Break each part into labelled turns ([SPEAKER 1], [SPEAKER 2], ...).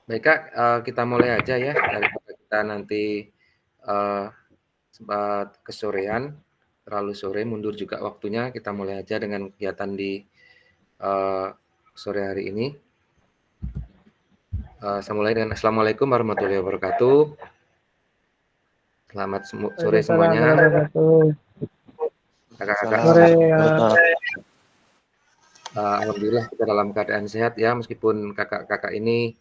[SPEAKER 1] Baik Kak, kita mulai aja ya daripada kita nanti, eee, sempat kesorean, terlalu sore mundur juga waktunya, kita mulai aja dengan kegiatan di, eee, sore hari ini. Saya mulai dengan Assalamualaikum warahmatullahi wabarakatuh. Selamat sore
[SPEAKER 2] Waalaikumsalam
[SPEAKER 1] semuanya,
[SPEAKER 2] warahmatullahi wabarakatuh.
[SPEAKER 1] kakak-kakak
[SPEAKER 3] Waalaikumsalam
[SPEAKER 2] Sore
[SPEAKER 1] semua.
[SPEAKER 2] ya.
[SPEAKER 3] warahmatullahi
[SPEAKER 1] Alhamdulillah kita dalam keadaan sehat ya, meskipun kakak-kakak ini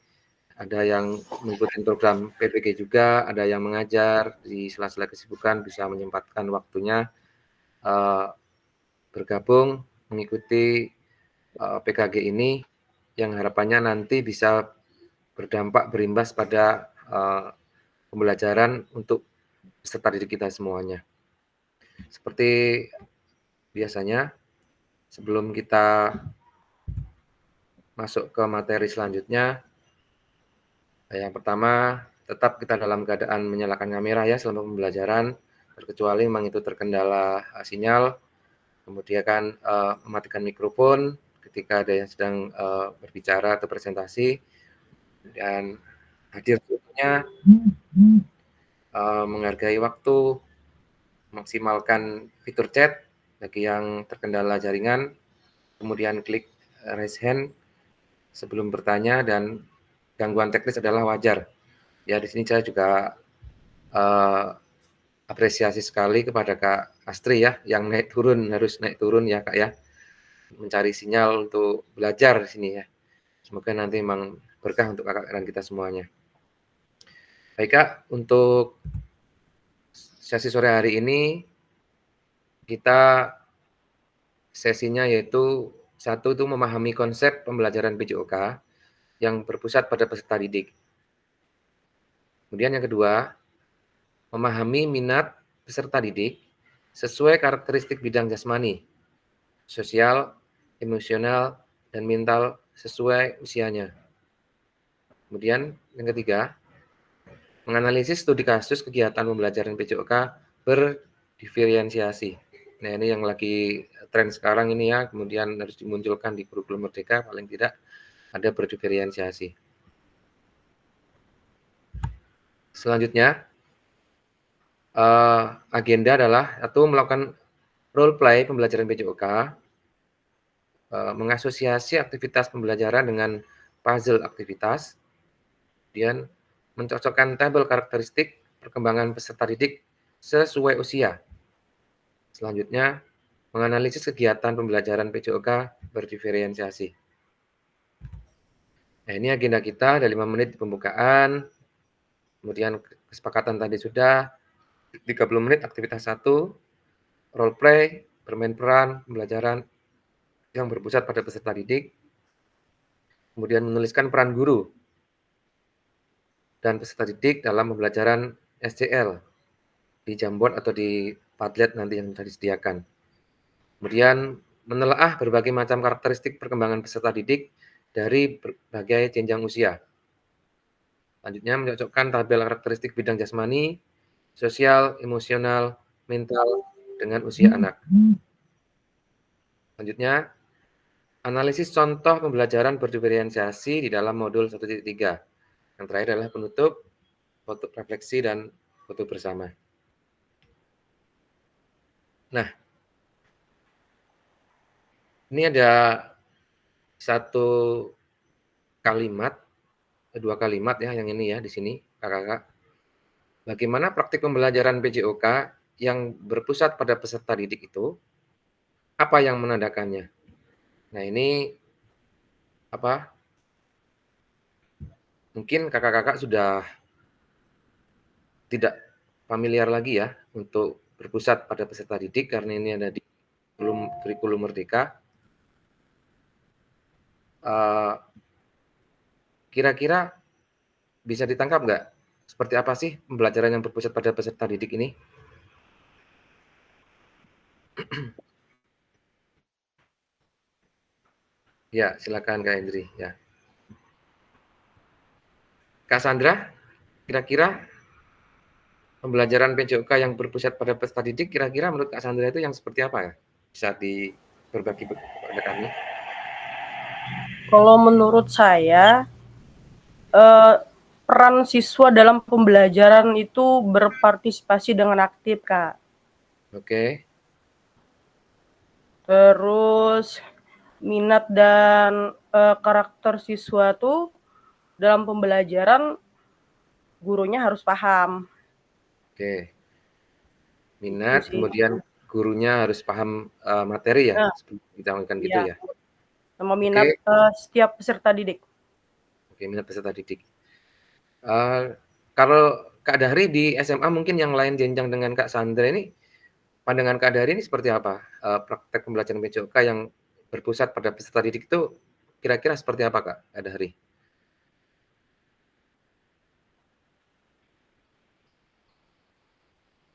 [SPEAKER 1] ada yang mengikuti program PPG juga, ada yang mengajar, di sela-sela kesibukan bisa menyempatkan waktunya, eee, bergabung mengikuti, PKG ini yang harapannya nanti bisa berdampak, berimbas pada, pembelajaran untuk peserta didik kita semuanya. Seperti biasanya, sebelum kita masuk ke materi selanjutnya, yang pertama tetap kita dalam keadaan menyalakan kamera ya selama pembelajaran, terkecuali memang itu terkendala, sinyal, kemudian kan, mematikan mikrofon ketika ada yang sedang, berbicara atau presentasi, dan hadir semuanya, menghargai waktu, maksimalkan fitur chat bagi yang terkendala jaringan, kemudian klik raise hand sebelum bertanya dan gangguan teknis adalah wajar. Ya di sini saya juga, eee, apresiasi sekali kepada Kak Astri ya, yang harus naik turun ya Kak ya, mencari sinyal untuk belajar di sini ya. Semoga nanti memang berkah untuk Kakak dan kita semuanya. Baik Kak, untuk sesi sore hari ini kita sesinya yaitu satu itu memahami konsep pembelajaran PJOK yang berpusat pada peserta didik. Kemudian yang kedua, memahami minat peserta didik sesuai karakteristik bidang jasmani, sosial, emosional, dan mental sesuai usianya. Kemudian yang ketiga, menganalisis studi kasus kegiatan pembelajaran PJOK berdiferensiasi. Nah, ini yang lagi tren sekarang ini ya, kemudian harus dimunculkan di kurikulum Merdeka, paling tidak ada berdiferensiasi. Selanjutnya, agenda adalah satu melakukan role play pembelajaran PJOK, mengasosiasi aktivitas pembelajaran dengan puzzle aktivitas, kemudian mencocokkan tabel karakteristik perkembangan peserta didik sesuai usia. Selanjutnya, menganalisis kegiatan pembelajaran PJOK berdiferensiasi. Nah, ini agenda kita ada 5 menit di pembukaan, kemudian kesepakatan tadi sudah, 30 menit aktivitas 1, role play, bermain peran, pembelajaran yang berpusat pada peserta didik, kemudian menuliskan peran guru dan peserta didik dalam pembelajaran SCL di Jamboard atau di Padlet nanti yang sudah disediakan. Kemudian menelaah berbagai macam karakteristik perkembangan peserta didik dari berbagai jenjang usia. Selanjutnya mencocokkan tabel karakteristik bidang jasmani, sosial, emosional, mental dengan usia anak. Selanjutnya, analisis contoh pembelajaran berdiferensiasi di dalam modul 1.3. Yang terakhir adalah penutup, foto refleksi, dan foto bersama. Nah, ini ada satu kalimat, 2 kalimat ya yang ini ya di sini, Kakak-kakak. Bagaimana praktik pembelajaran PJOK yang berpusat pada peserta didik itu, apa yang menandakannya? Nah ini, apa, mungkin Kakak-kakak sudah tidak familiar lagi ya untuk berpusat pada peserta didik karena ini ada di kurikulum Merdeka. Kira-kira bisa ditangkap nggak, seperti apa sih pembelajaran yang berpusat pada peserta didik ini? Ya, silakan Kak Hendri, ya. Kak Sandra, kira-kira pembelajaran PJOK yang berpusat pada peserta didik, kira-kira menurut Kak Sandra itu yang seperti apa ya? Bisa berbagi kepada kami?
[SPEAKER 2] Kalau menurut saya peran siswa dalam pembelajaran itu berpartisipasi dengan aktif, Kak.
[SPEAKER 1] Oke.
[SPEAKER 2] Terus minat dan karakter siswa tuh dalam pembelajaran gurunya harus paham.
[SPEAKER 1] Oke.
[SPEAKER 2] Itu
[SPEAKER 1] Minat,
[SPEAKER 2] sih.
[SPEAKER 1] kemudian gurunya harus paham materi ya,
[SPEAKER 2] Nah,
[SPEAKER 1] sebelum ditanyakan gitu
[SPEAKER 2] iya.
[SPEAKER 1] ya.
[SPEAKER 2] Sama minat
[SPEAKER 1] Oke,
[SPEAKER 2] setiap peserta didik.
[SPEAKER 1] oke minat peserta didik. Kalau Kak Dahri di SMA mungkin yang lain jenjang dengan Kak Sandra ini, pandangan Kak Dahri ini seperti apa? Praktek pembelajaran PJOK yang berpusat pada peserta didik itu kira-kira seperti apa Kak Dahri?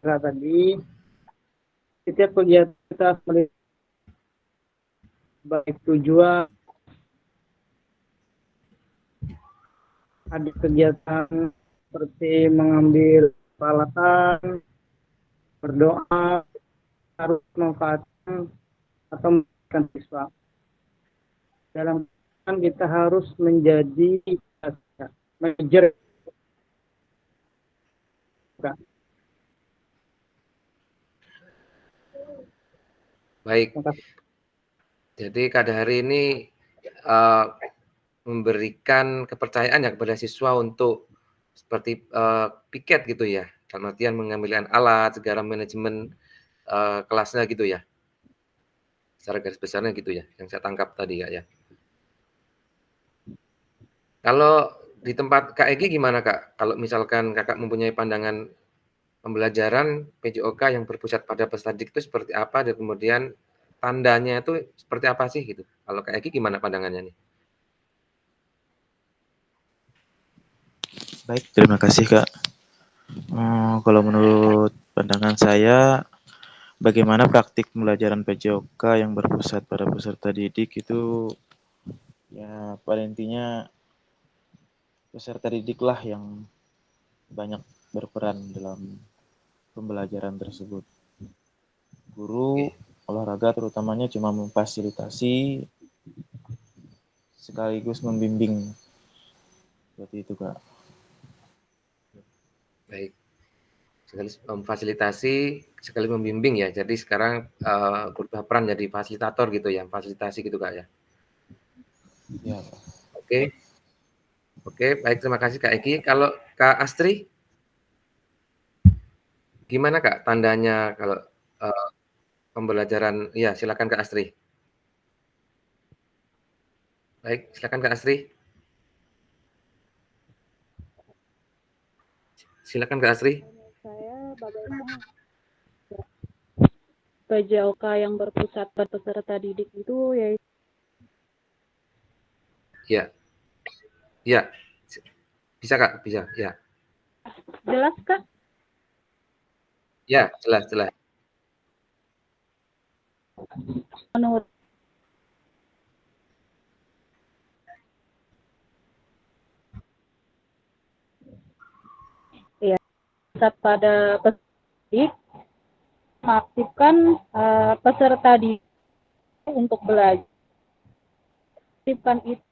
[SPEAKER 3] Nah, tadi setiap kegiatan kita baik tujuan, ada kegiatan seperti mengambil peralatan, berdoa, harus memanfaatkan atau memberikan siswa. Dalam kegiatan kita harus menjadi manajer.
[SPEAKER 1] Baik, jadi Kak Dahri ini uh, memberikan kepercayaan ya kepada siswa untuk seperti piket gitu ya, dalam artian mengambilkan alat, segala manajemen kelasnya gitu ya. Secara garis besarnya gitu ya, yang saya tangkap tadi Kak ya. Kalau di tempat Kak Egi gimana Kak? Kalau misalkan Kakak mempunyai pandangan pembelajaran PJOK yang berpusat pada peserta didik itu seperti apa dan kemudian tandanya itu seperti apa sih gitu? Kalau Kak Egi gimana pandangannya nih?
[SPEAKER 4] Baik, terima kasih Kak. Kalau menurut pandangan saya, bagaimana praktik pembelajaran PJOK yang berpusat pada peserta didik itu ya pada intinya peserta didiklah yang banyak berperan dalam pembelajaran tersebut. Guru olahraga terutamanya cuma memfasilitasi sekaligus membimbing. Seperti itu Kak.
[SPEAKER 1] Baik. Sekali memfasilitasi, sekali membimbing ya. Jadi sekarang berubah peran jadi fasilitator gitu ya, fasilitasi gitu Kak ya.
[SPEAKER 4] Ya.
[SPEAKER 1] Oke. Oke, baik terima kasih Kak Egi. Kalau Kak Astri gimana Kak tandanya kalau pembelajaran iya silakan Kak Astri. Baik, silakan Kak Astri. Silakan Kak Astri.
[SPEAKER 5] Saya bagaimana PJOK yang berpusat pada peserta didik itu yaitu
[SPEAKER 1] Ya. Ya. Bisa Kak, bisa. Ya.
[SPEAKER 5] jelas Kak?
[SPEAKER 1] Ya, jelas, jelas.
[SPEAKER 5] Menurut ya, pusat pada peserta didik mengaktifkan peserta didik untuk belajar. Aktifkan itu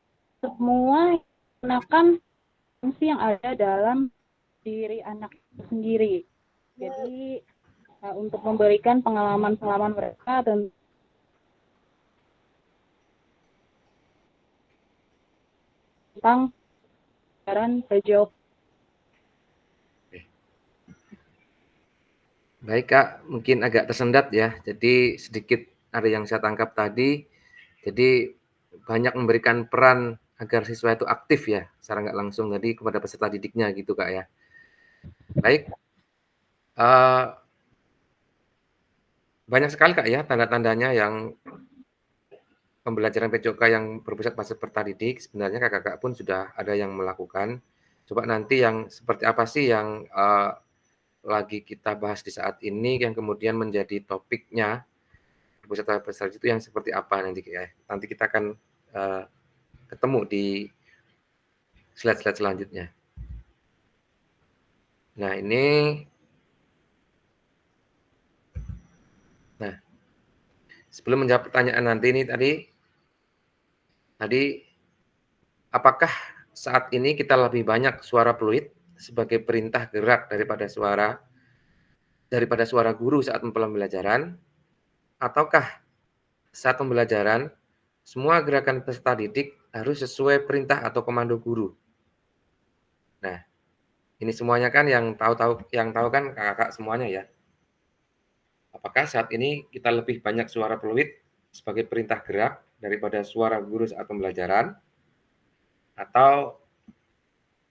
[SPEAKER 5] semua menggunakan fungsi yang ada dalam diri anak sendiri. Jadi untuk memberikan pengalaman-pengalaman mereka tentang pelajaran PJOK.
[SPEAKER 1] Baik Kak, mungkin agak tersendat ya. Jadi sedikit ada yang saya tangkap tadi. Jadi banyak memberikan peran agar siswa itu aktif ya, secara nggak langsung tadi kepada peserta didiknya gitu Kak ya. Baik, banyak sekali Kak ya tanda-tandanya yang pembelajaran PJOK yang berpusat pada peserta didik. Sebenarnya Kakak-kakak pun sudah ada yang melakukan. Coba nanti yang seperti apa sih yang lagi kita bahas di saat ini yang kemudian menjadi topiknya berpusat pada peserta didik itu yang seperti apa nanti ya. Nanti kita akan ketemu di slide-slide selanjutnya. Nah, sebelum menjawab pertanyaan nanti ini tadi apakah saat ini kita lebih banyak suara fluid sebagai perintah gerak daripada suara guru saat pembelajaran, ataukah saat pembelajaran semua gerakan peserta didik harus sesuai perintah atau komando guru? Nah, ini semuanya kan yang tahu kan kakak-kakak semuanya ya. Apakah saat ini kita lebih banyak suara fluid sebagai perintah gerak daripada suara guru saat pembelajaran? Atau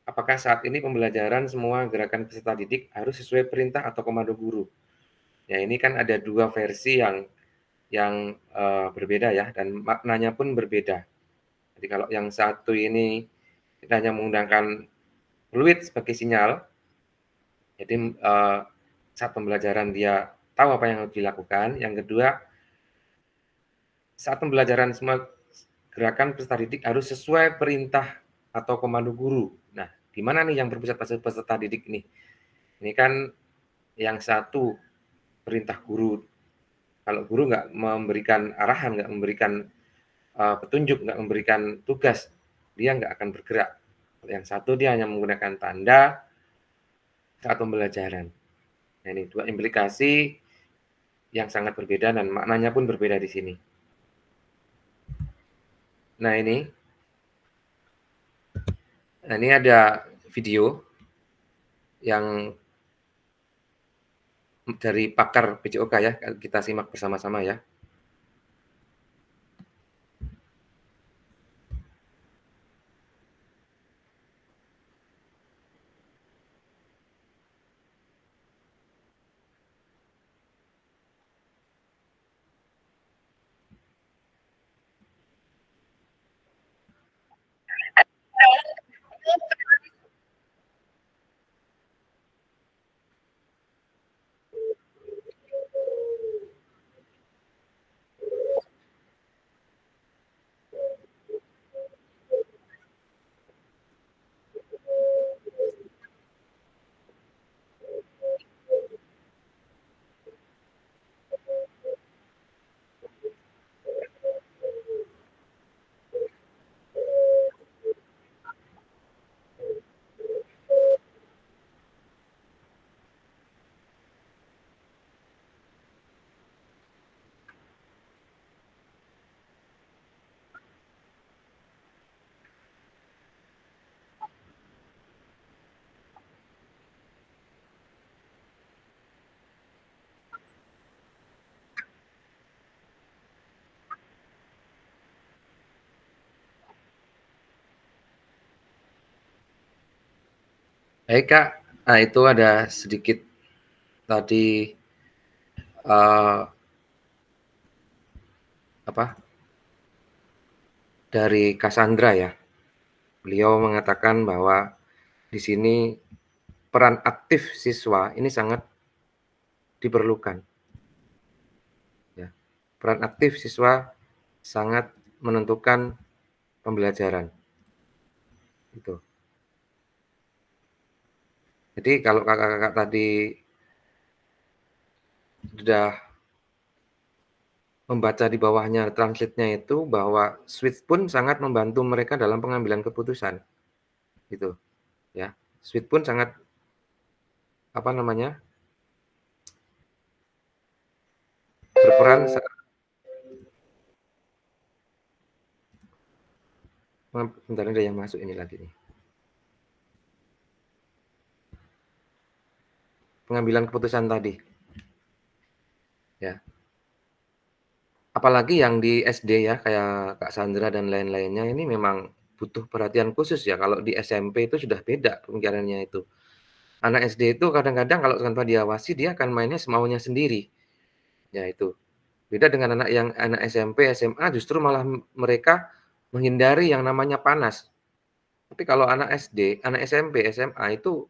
[SPEAKER 1] apakah saat ini pembelajaran semua gerakan peserta didik harus sesuai perintah atau komando guru? Ya, ini kan ada dua versi yang berbeda ya, dan maknanya pun berbeda. Jadi kalau yang satu ini kita hanya menggunakan fluid sebagai sinyal, jadi saat pembelajaran dia tahu apa yang harus dilakukan. Yang kedua, saat pembelajaran semua gerakan peserta didik harus sesuai perintah atau komando guru. Nah, di mana nih yang berpusat pada peserta didik ini? Ini kan yang satu perintah guru. Kalau guru nggak memberikan arahan, nggak memberikan petunjuk, nggak memberikan tugas, dia nggak akan bergerak. Yang satu dia hanya menggunakan tanda saat pembelajaran. Nah, ini dua implikasi yang sangat berbeda dan maknanya pun berbeda di sini. Nah, ini ada video yang dari pakar PJOK ya, kita simak bersama-sama ya. Baik Kak, nah itu ada sedikit tadi dari Cassandra ya. Beliau mengatakan bahwa di sini peran aktif siswa ini sangat diperlukan. Ya. Peran aktif siswa sangat menentukan pembelajaran. Itu. Jadi kalau kakak-kakak tadi sudah membaca di bawahnya translate-nya itu bahwa switch pun sangat membantu mereka dalam pengambilan keputusan. Gitu. Ya. Switch pun sangat berperan bentar ada yang masuk ini lagi nih. Pengambilan keputusan tadi. Ya. Apalagi yang di SD ya, kayak Kak Sandra dan lain-lainnya ini memang butuh perhatian khusus ya. Kalau di SMP itu sudah beda pemikirannya itu. Anak SD itu kadang-kadang kalau tanpa diawasi dia akan mainnya semaunya sendiri. Ya itu. Beda dengan anak SMP, SMA justru malah mereka menghindari yang namanya panas. Tapi kalau anak SD, anak SMP, SMA itu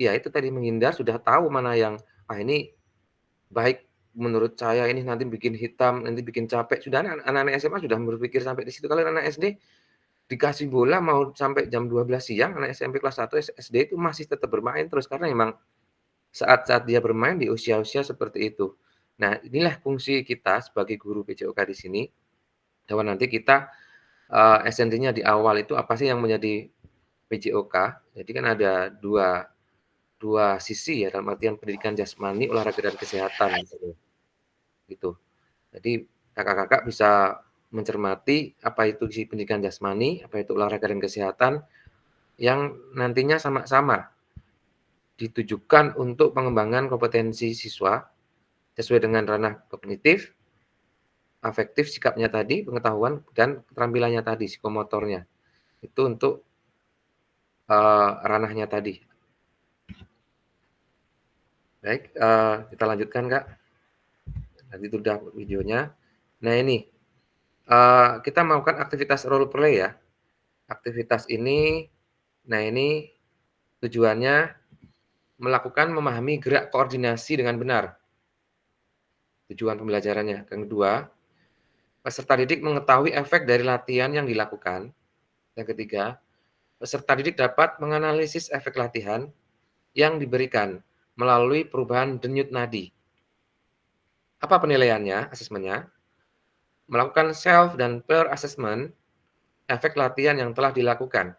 [SPEAKER 1] ya itu tadi menghindar sudah tahu mana yang ini baik menurut saya ini nanti bikin hitam, nanti bikin capek. Sudah anak-anak SMA sudah berpikir sampai di situ. Kalau anak SD dikasih bola mau sampai jam 12 siang, anak SMP kelas 1 SD itu masih tetap bermain terus karena memang saat-saat dia bermain di usia-usia seperti itu. Nah, inilah fungsi kita sebagai guru PJOK di sini, bahwa nanti kita esensinya di awal itu apa sih yang menjadi PJOK. Jadi kan ada dua sisi ya, dalam artian pendidikan jasmani, olahraga dan kesehatan gitu. Jadi kakak-kakak bisa mencermati apa itu isi pendidikan jasmani, apa itu olahraga dan kesehatan yang nantinya sama-sama ditujukan untuk pengembangan kompetensi siswa sesuai dengan ranah kognitif, afektif, sikapnya tadi, pengetahuan, dan keterampilannya tadi, psikomotornya. Itu untuk ranahnya tadi. Baik, kita lanjutkan, Kak. Nanti itu udah videonya. Nah ini, kita melakukan aktivitas role play ya. Aktivitas ini, nah ini tujuannya melakukan memahami gerak koordinasi dengan benar. Tujuan pembelajarannya. Yang kedua, peserta didik mengetahui efek dari latihan yang dilakukan. Yang ketiga, peserta didik dapat menganalisis efek latihan yang diberikan melalui perubahan denyut nadi. Apa penilaiannya, asesmennya? Melakukan self dan peer assessment efek latihan yang telah dilakukan.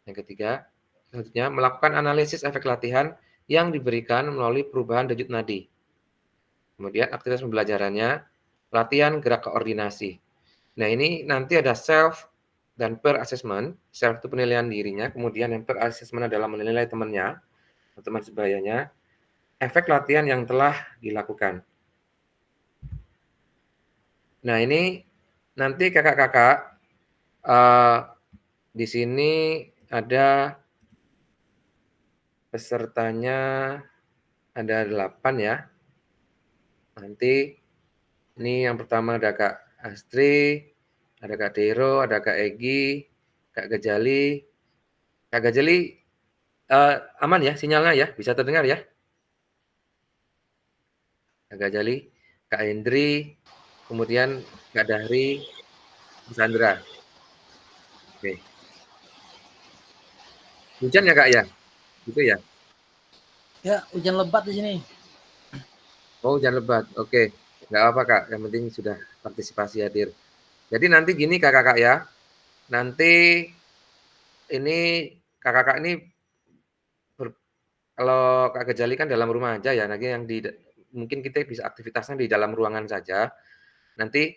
[SPEAKER 1] Yang ketiga, selanjutnya melakukan analisis efek latihan yang diberikan melalui perubahan denyut nadi. Kemudian aktivitas pembelajarannya, latihan gerak koordinasi. Nah ini nanti ada self dan peer assessment. Self itu penilaian dirinya, kemudian yang peer assessment adalah menilai temannya, teman sebayanya, efek latihan yang telah dilakukan. Nah ini nanti kakak-kakak di sini ada pesertanya ada 8 ya. Nanti ini yang pertama ada Kak Astri, ada Kak Dero, ada Kak Egi, Kak Gajali. Kak Gajali aman ya sinyalnya ya, bisa terdengar ya? Kak Gajali, Kak Hendri, kemudian Kak Dahri, Sandra. Oke. Hujan ya Kak ya? Gitu ya?
[SPEAKER 6] Ya, hujan lebat di sini.
[SPEAKER 1] Oh, hujan lebat. Oke. Nggak apa Kak, yang penting sudah partisipasi hadir. Jadi nanti gini kakak-kakak ya, nanti ini kakak-kakak ini kalau Kak Gajali kan dalam rumah aja ya, nanti yang mungkin kita bisa aktivitasnya di dalam ruangan saja. Nanti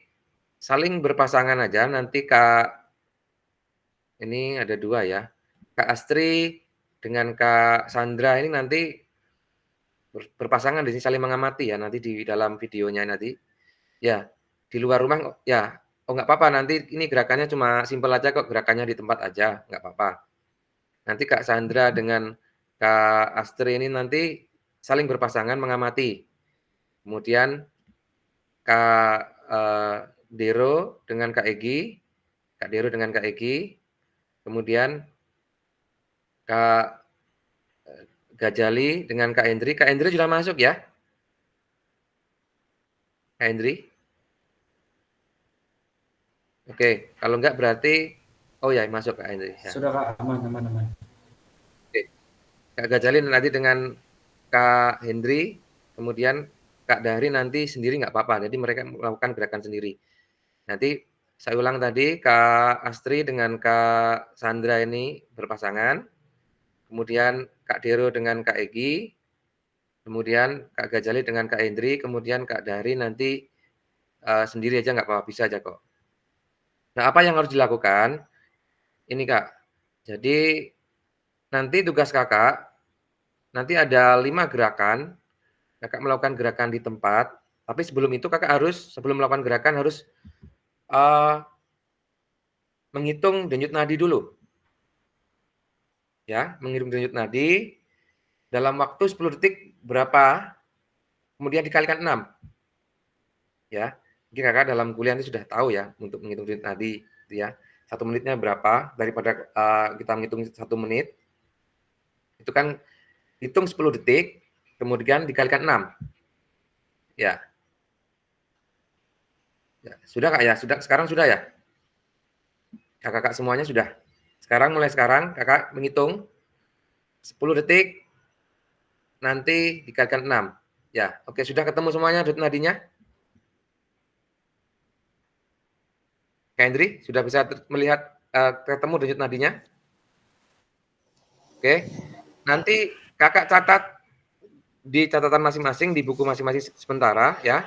[SPEAKER 1] saling berpasangan aja, nanti ini ada 2 ya, Kak Astri dengan Kak Sandra ini nanti berpasangan di sini saling mengamati ya, nanti di dalam videonya nanti. Ya, di luar rumah ya, oh nggak apa-apa nanti ini gerakannya cuma simpel aja kok, gerakannya di tempat aja, nggak apa-apa. Nanti Kak Sandra dengan Kak Astri ini nanti saling berpasangan mengamati. Kemudian Kak, Dero dengan Kak Egi, Kak Dero dengan Kak Egi, kemudian Kak, Gajali dengan Kak Hendri. Kak Hendri sudah masuk ya? Kak Hendri? Oke, kalau enggak berarti oh ya masuk Kak Hendri ya.
[SPEAKER 6] Sudah Kak, aman.
[SPEAKER 1] Oke. Kak Gajali nanti dengan Kak Hendri, kemudian Kak Dahri nanti sendiri nggak apa-apa, jadi mereka melakukan gerakan sendiri. Nanti saya ulang tadi, Kak Astri dengan Kak Sandra ini berpasangan, kemudian Kak Dero dengan Kak Egi, kemudian Kak Gajali dengan Kak Hendri, kemudian Kak Dahri nanti sendiri aja nggak apa-apa, bisa aja kok. Nah, apa yang harus dilakukan? Ini Kak, jadi nanti tugas Kakak, nanti ada 5 gerakan, Kakak melakukan gerakan di tempat, tapi sebelum itu Kakak harus, sebelum melakukan gerakan harus menghitung denyut nadi dulu. Ya, menghitung denyut nadi dalam waktu 10 detik berapa, kemudian dikalikan 6. Ya, mungkin Kakak dalam kuliah ini sudah tahu ya untuk menghitung denyut nadi gitu ya. 1 menitnya berapa daripada kita menghitung 1 menit. Itu kan hitung 10 detik kemudian dikalikan 6. Ya. Ya, sudah Kak ya? Sekarang sudah ya? Kakak-kakak semuanya sudah. Mulai sekarang Kakak menghitung 10 detik nanti dikalikan 6. Ya, oke sudah ketemu semuanya denyut nadinya? Kak Hendri sudah bisa melihat ketemu denyut nadinya? Oke, nanti Kakak catat di catatan masing-masing, di buku masing-masing sementara ya.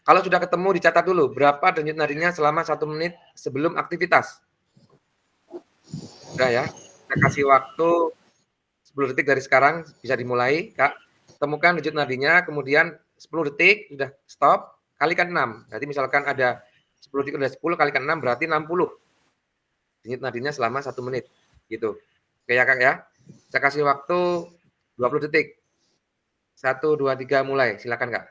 [SPEAKER 1] Kalau sudah ketemu dicatat dulu berapa denyut nadinya selama 1 menit sebelum aktivitas. Udah ya, saya kasih waktu 10 detik dari sekarang bisa dimulai, Kak. Temukan denyut nadinya, kemudian 10 detik sudah stop, kalikan 6. Berarti misalkan ada 10 detik udah 10 kalikan 6 berarti 60. Denyut nadinya selama 1 menit, gitu. Oke ya, Kak, ya. Saya kasih waktu 20 detik. 1, 2, 3 mulai, silakan, Kak.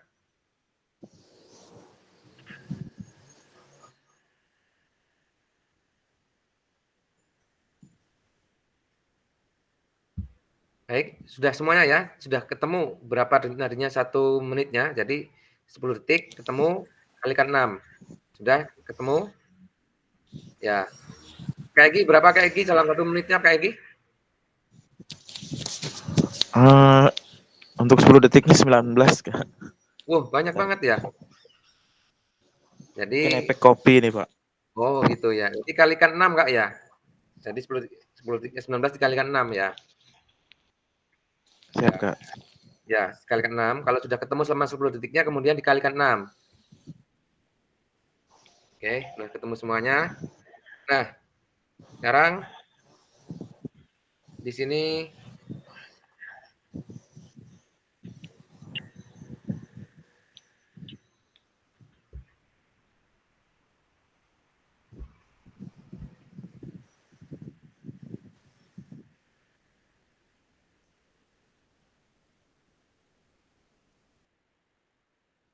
[SPEAKER 1] Baik, sudah semuanya ya? Sudah ketemu berapa denyut nadinya 1 menitnya, jadi 10 detik ketemu, kalikan 6. Sudah ketemu? Ya. Kak Egy, berapa Kak Egy dalam 1 menitnya Kak Egy?
[SPEAKER 4] Untuk 10 detiknya 19, Kak.
[SPEAKER 1] Wah, banyak banget ya?
[SPEAKER 4] Mungkin
[SPEAKER 1] Jadi
[SPEAKER 4] efek kopi nih, Pak.
[SPEAKER 1] oh gitu ya, jadi kalikan 6 Kak ya? Jadi 10 detiknya 19 dikalikan 6 ya?
[SPEAKER 4] Siap, Kak.
[SPEAKER 1] Ya, dikalikan 6, kalau sudah ketemu selama 10 detiknya kemudian dikalikan 6. Oke, sudah ketemu semuanya. Nah, sekarang di sini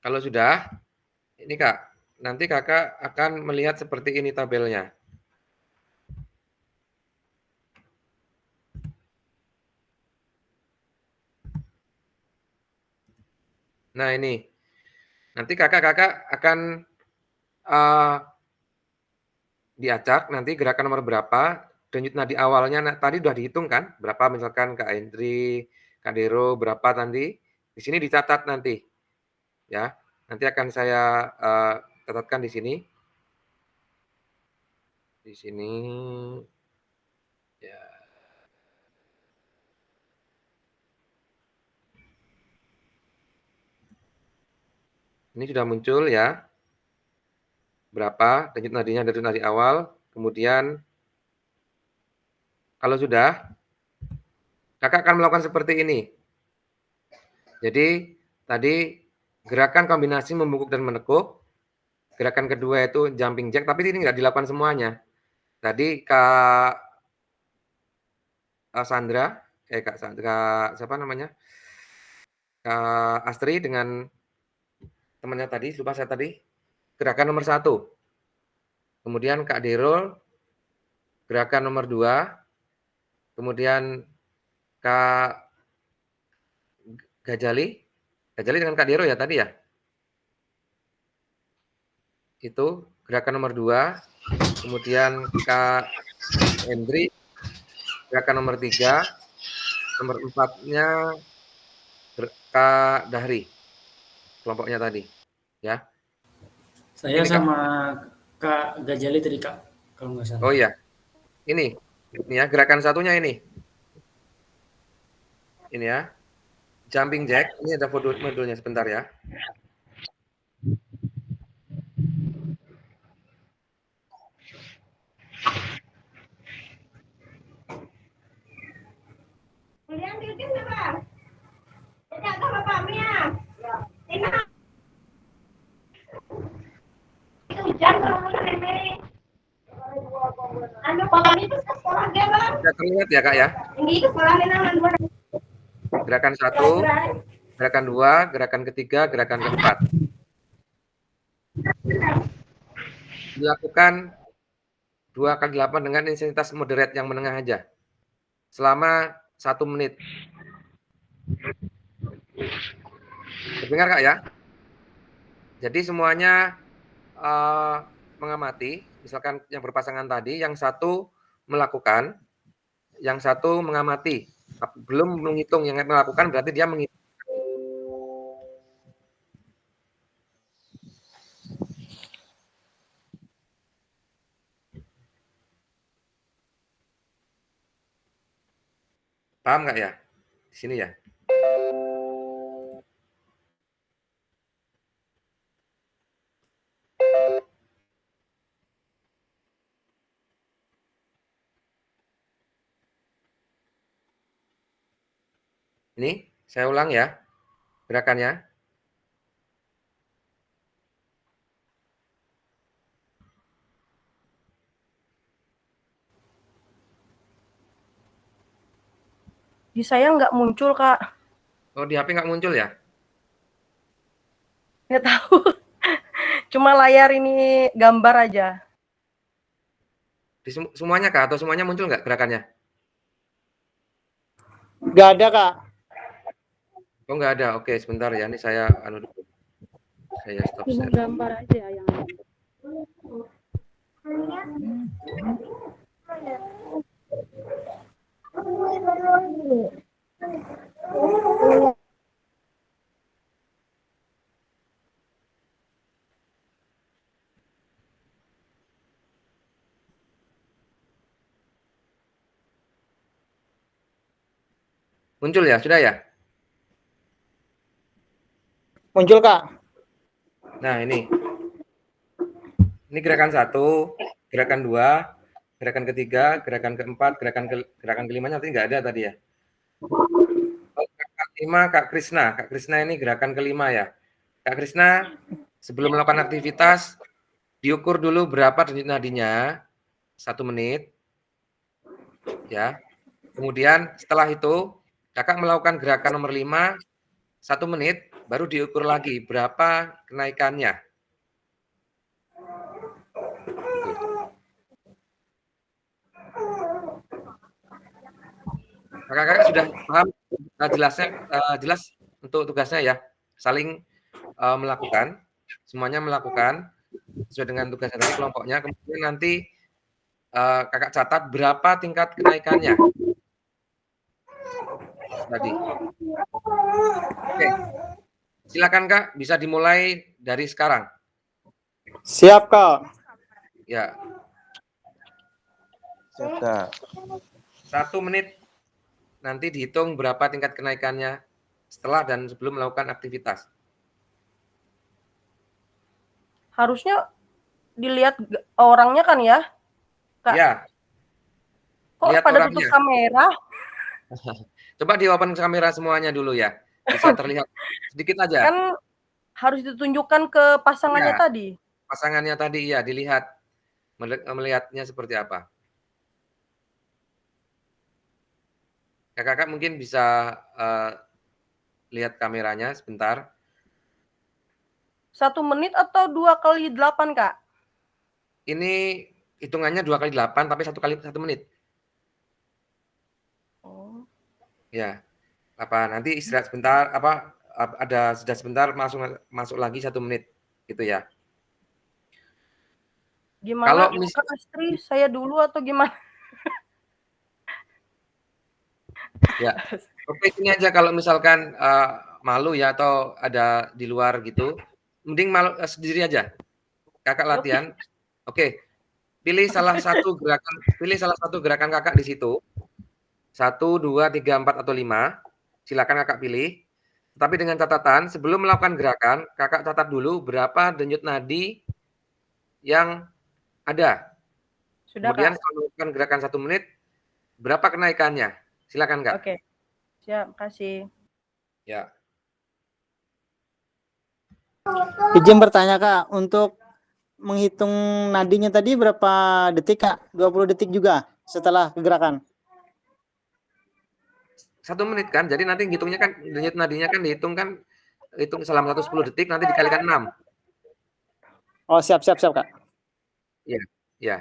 [SPEAKER 1] kalau sudah, ini Kak, nanti Kakak akan melihat seperti ini tabelnya. Nah ini, nanti Kakak akan diacak nanti gerakan nomor berapa, denyut nadi awalnya tadi udah dihitung kan, berapa misalkan Kak Hendri, Kak Dero berapa tadi, di sini dicatat nanti, ya. Nanti akan saya catatkan di sini. Di sini, ya. Ini sudah muncul ya, berapa denyut nadinya dari nadi awal, kemudian kalau sudah, Kakak akan melakukan seperti ini. Jadi tadi gerakan kombinasi membungkuk dan menekuk, gerakan kedua itu jumping jack, tapi ini nggak dilakukan semuanya. Tadi Kak Sandra, Kak siapa namanya? Kak Astri dengan temannya tadi, lupa saya tadi, gerakan nomor 1. Kemudian Kak Derul, gerakan nomor 2. Kemudian Kak Gajali dengan Kak Dero ya tadi ya? Itu gerakan nomor 2. Kemudian Kak Hendri, gerakan nomor 3. Nomor 4-nya Kak Dahri, kelompoknya tadi, ya.
[SPEAKER 6] Saya
[SPEAKER 1] Ini Kak.
[SPEAKER 6] sama Kak Gajali tadi, Kak, kalau nggak salah.
[SPEAKER 1] Oh iya, ini ya gerakan satunya ini ya, jumping jack. Ini ada modulnya sebentar ya. Sudah terlihat ya Kak ya? Gerakan 1, gerakan 2, gerakan ketiga, gerakan keempat. Dilakukan 2 kali 8 dengan intensitas moderate yang menengah aja. Selama 1 menit. Terdengar Kak ya? Jadi semuanya mengamati, misalkan yang berpasangan tadi, yang satu melakukan, yang satu mengamati, belum menghitung, yang melakukan berarti dia menghitung. Paham nggak ya? Di sini ya. Ini saya ulang ya gerakannya.
[SPEAKER 2] Di saya nggak muncul, Kak.
[SPEAKER 1] Oh, di HP nggak muncul ya?
[SPEAKER 2] Nggak tahu. Cuma layar ini gambar aja.
[SPEAKER 1] Di semuanya Kak? Atau semuanya muncul nggak gerakannya?
[SPEAKER 3] Nggak ada, Kak.
[SPEAKER 1] Oh, nggak ada. Oke, sebentar ya. Ini saya anu dulu. Saya stop
[SPEAKER 5] Cuma
[SPEAKER 1] share.
[SPEAKER 5] gambar aja yang
[SPEAKER 1] Muncul ya? Sudah ya?
[SPEAKER 3] Muncul, Kak.
[SPEAKER 1] Nah, ini. Ini gerakan 1, gerakan 2, gerakan ketiga, gerakan keempat, gerakan kelimanya nanti nggak ada tadi ya? Oh, gerakan 5 Kak Krisna. Kak Krisna ini gerakan kelima ya. Kak Krisna, sebelum melakukan aktivitas, diukur dulu berapa denyut nadinya, 1 menit, ya. Kemudian setelah itu, Kakak melakukan gerakan nomor 5, 1 menit, baru diukur lagi berapa kenaikannya. Tuh. Kakak-kakak sudah paham jelas untuk tugasnya ya? Saling melakukan, semuanya melakukan sesuai dengan tugasnya tadi kelompoknya, kemudian nanti Kakak catat berapa tingkat kenaikannya tadi. Oke, silakan Kak, bisa dimulai dari sekarang.
[SPEAKER 3] Siap, Kak.
[SPEAKER 1] Ya,
[SPEAKER 4] Siap, Kak.
[SPEAKER 1] 1 menit nanti dihitung berapa tingkat kenaikannya setelah dan sebelum melakukan aktivitas.
[SPEAKER 2] Harusnya dilihat orangnya kan ya, Kak?
[SPEAKER 1] Ya,
[SPEAKER 2] Kok
[SPEAKER 1] lihat
[SPEAKER 2] pada tutup
[SPEAKER 1] orangnya.
[SPEAKER 2] kamera?
[SPEAKER 1] Coba di-open kamera semuanya dulu ya, bisa terlihat sedikit aja.
[SPEAKER 2] Kan harus ditunjukkan ke pasangannya
[SPEAKER 1] Iya,
[SPEAKER 2] tadi.
[SPEAKER 1] pasangannya tadi ya dilihat, melihatnya seperti apa. Kakak mungkin bisa lihat kameranya sebentar.
[SPEAKER 2] 1 menit atau 2 kali 8, Kak?
[SPEAKER 1] Ini hitungannya 2 kali 8 tapi 1 kali 1 menit.
[SPEAKER 2] Oh.
[SPEAKER 1] Ya, nanti istirahat sebentar, ada jeda sebentar masuk lagi 1 menit, gitu ya. Kalau
[SPEAKER 2] Gimana, Kak Astri? Saya dulu atau gimana?
[SPEAKER 1] ya, oke ini aja kalau misalkan, malu ya atau ada di luar gitu, mending sendiri aja. Kakak
[SPEAKER 2] Oke.
[SPEAKER 1] latihan. Oke, pilih salah satu gerakan Kakak di situ. 1, 2, 3, 4, atau 5, silakan Kakak pilih. Tapi dengan catatan sebelum melakukan gerakan, Kakak catat dulu berapa denyut nadi yang ada.
[SPEAKER 2] Sudah,
[SPEAKER 1] Kemudian
[SPEAKER 2] Kak?
[SPEAKER 1] setelah melakukan gerakan 1 menit, berapa kenaikannya? Silakan, Kak.
[SPEAKER 2] Oke. Siap, makasih.
[SPEAKER 1] Ya.
[SPEAKER 3] Izin bertanya, Kak, untuk menghitung nadinya tadi berapa detik, Kak? 20 detik juga setelah gerakan?
[SPEAKER 1] 1 menit kan, jadi nanti ngitungnya kan denyut nadinya kan dihitung kan, hitung selama 10 detik nanti dikalikan 6.
[SPEAKER 3] Oh, siap, Kak.
[SPEAKER 1] Iya, iya.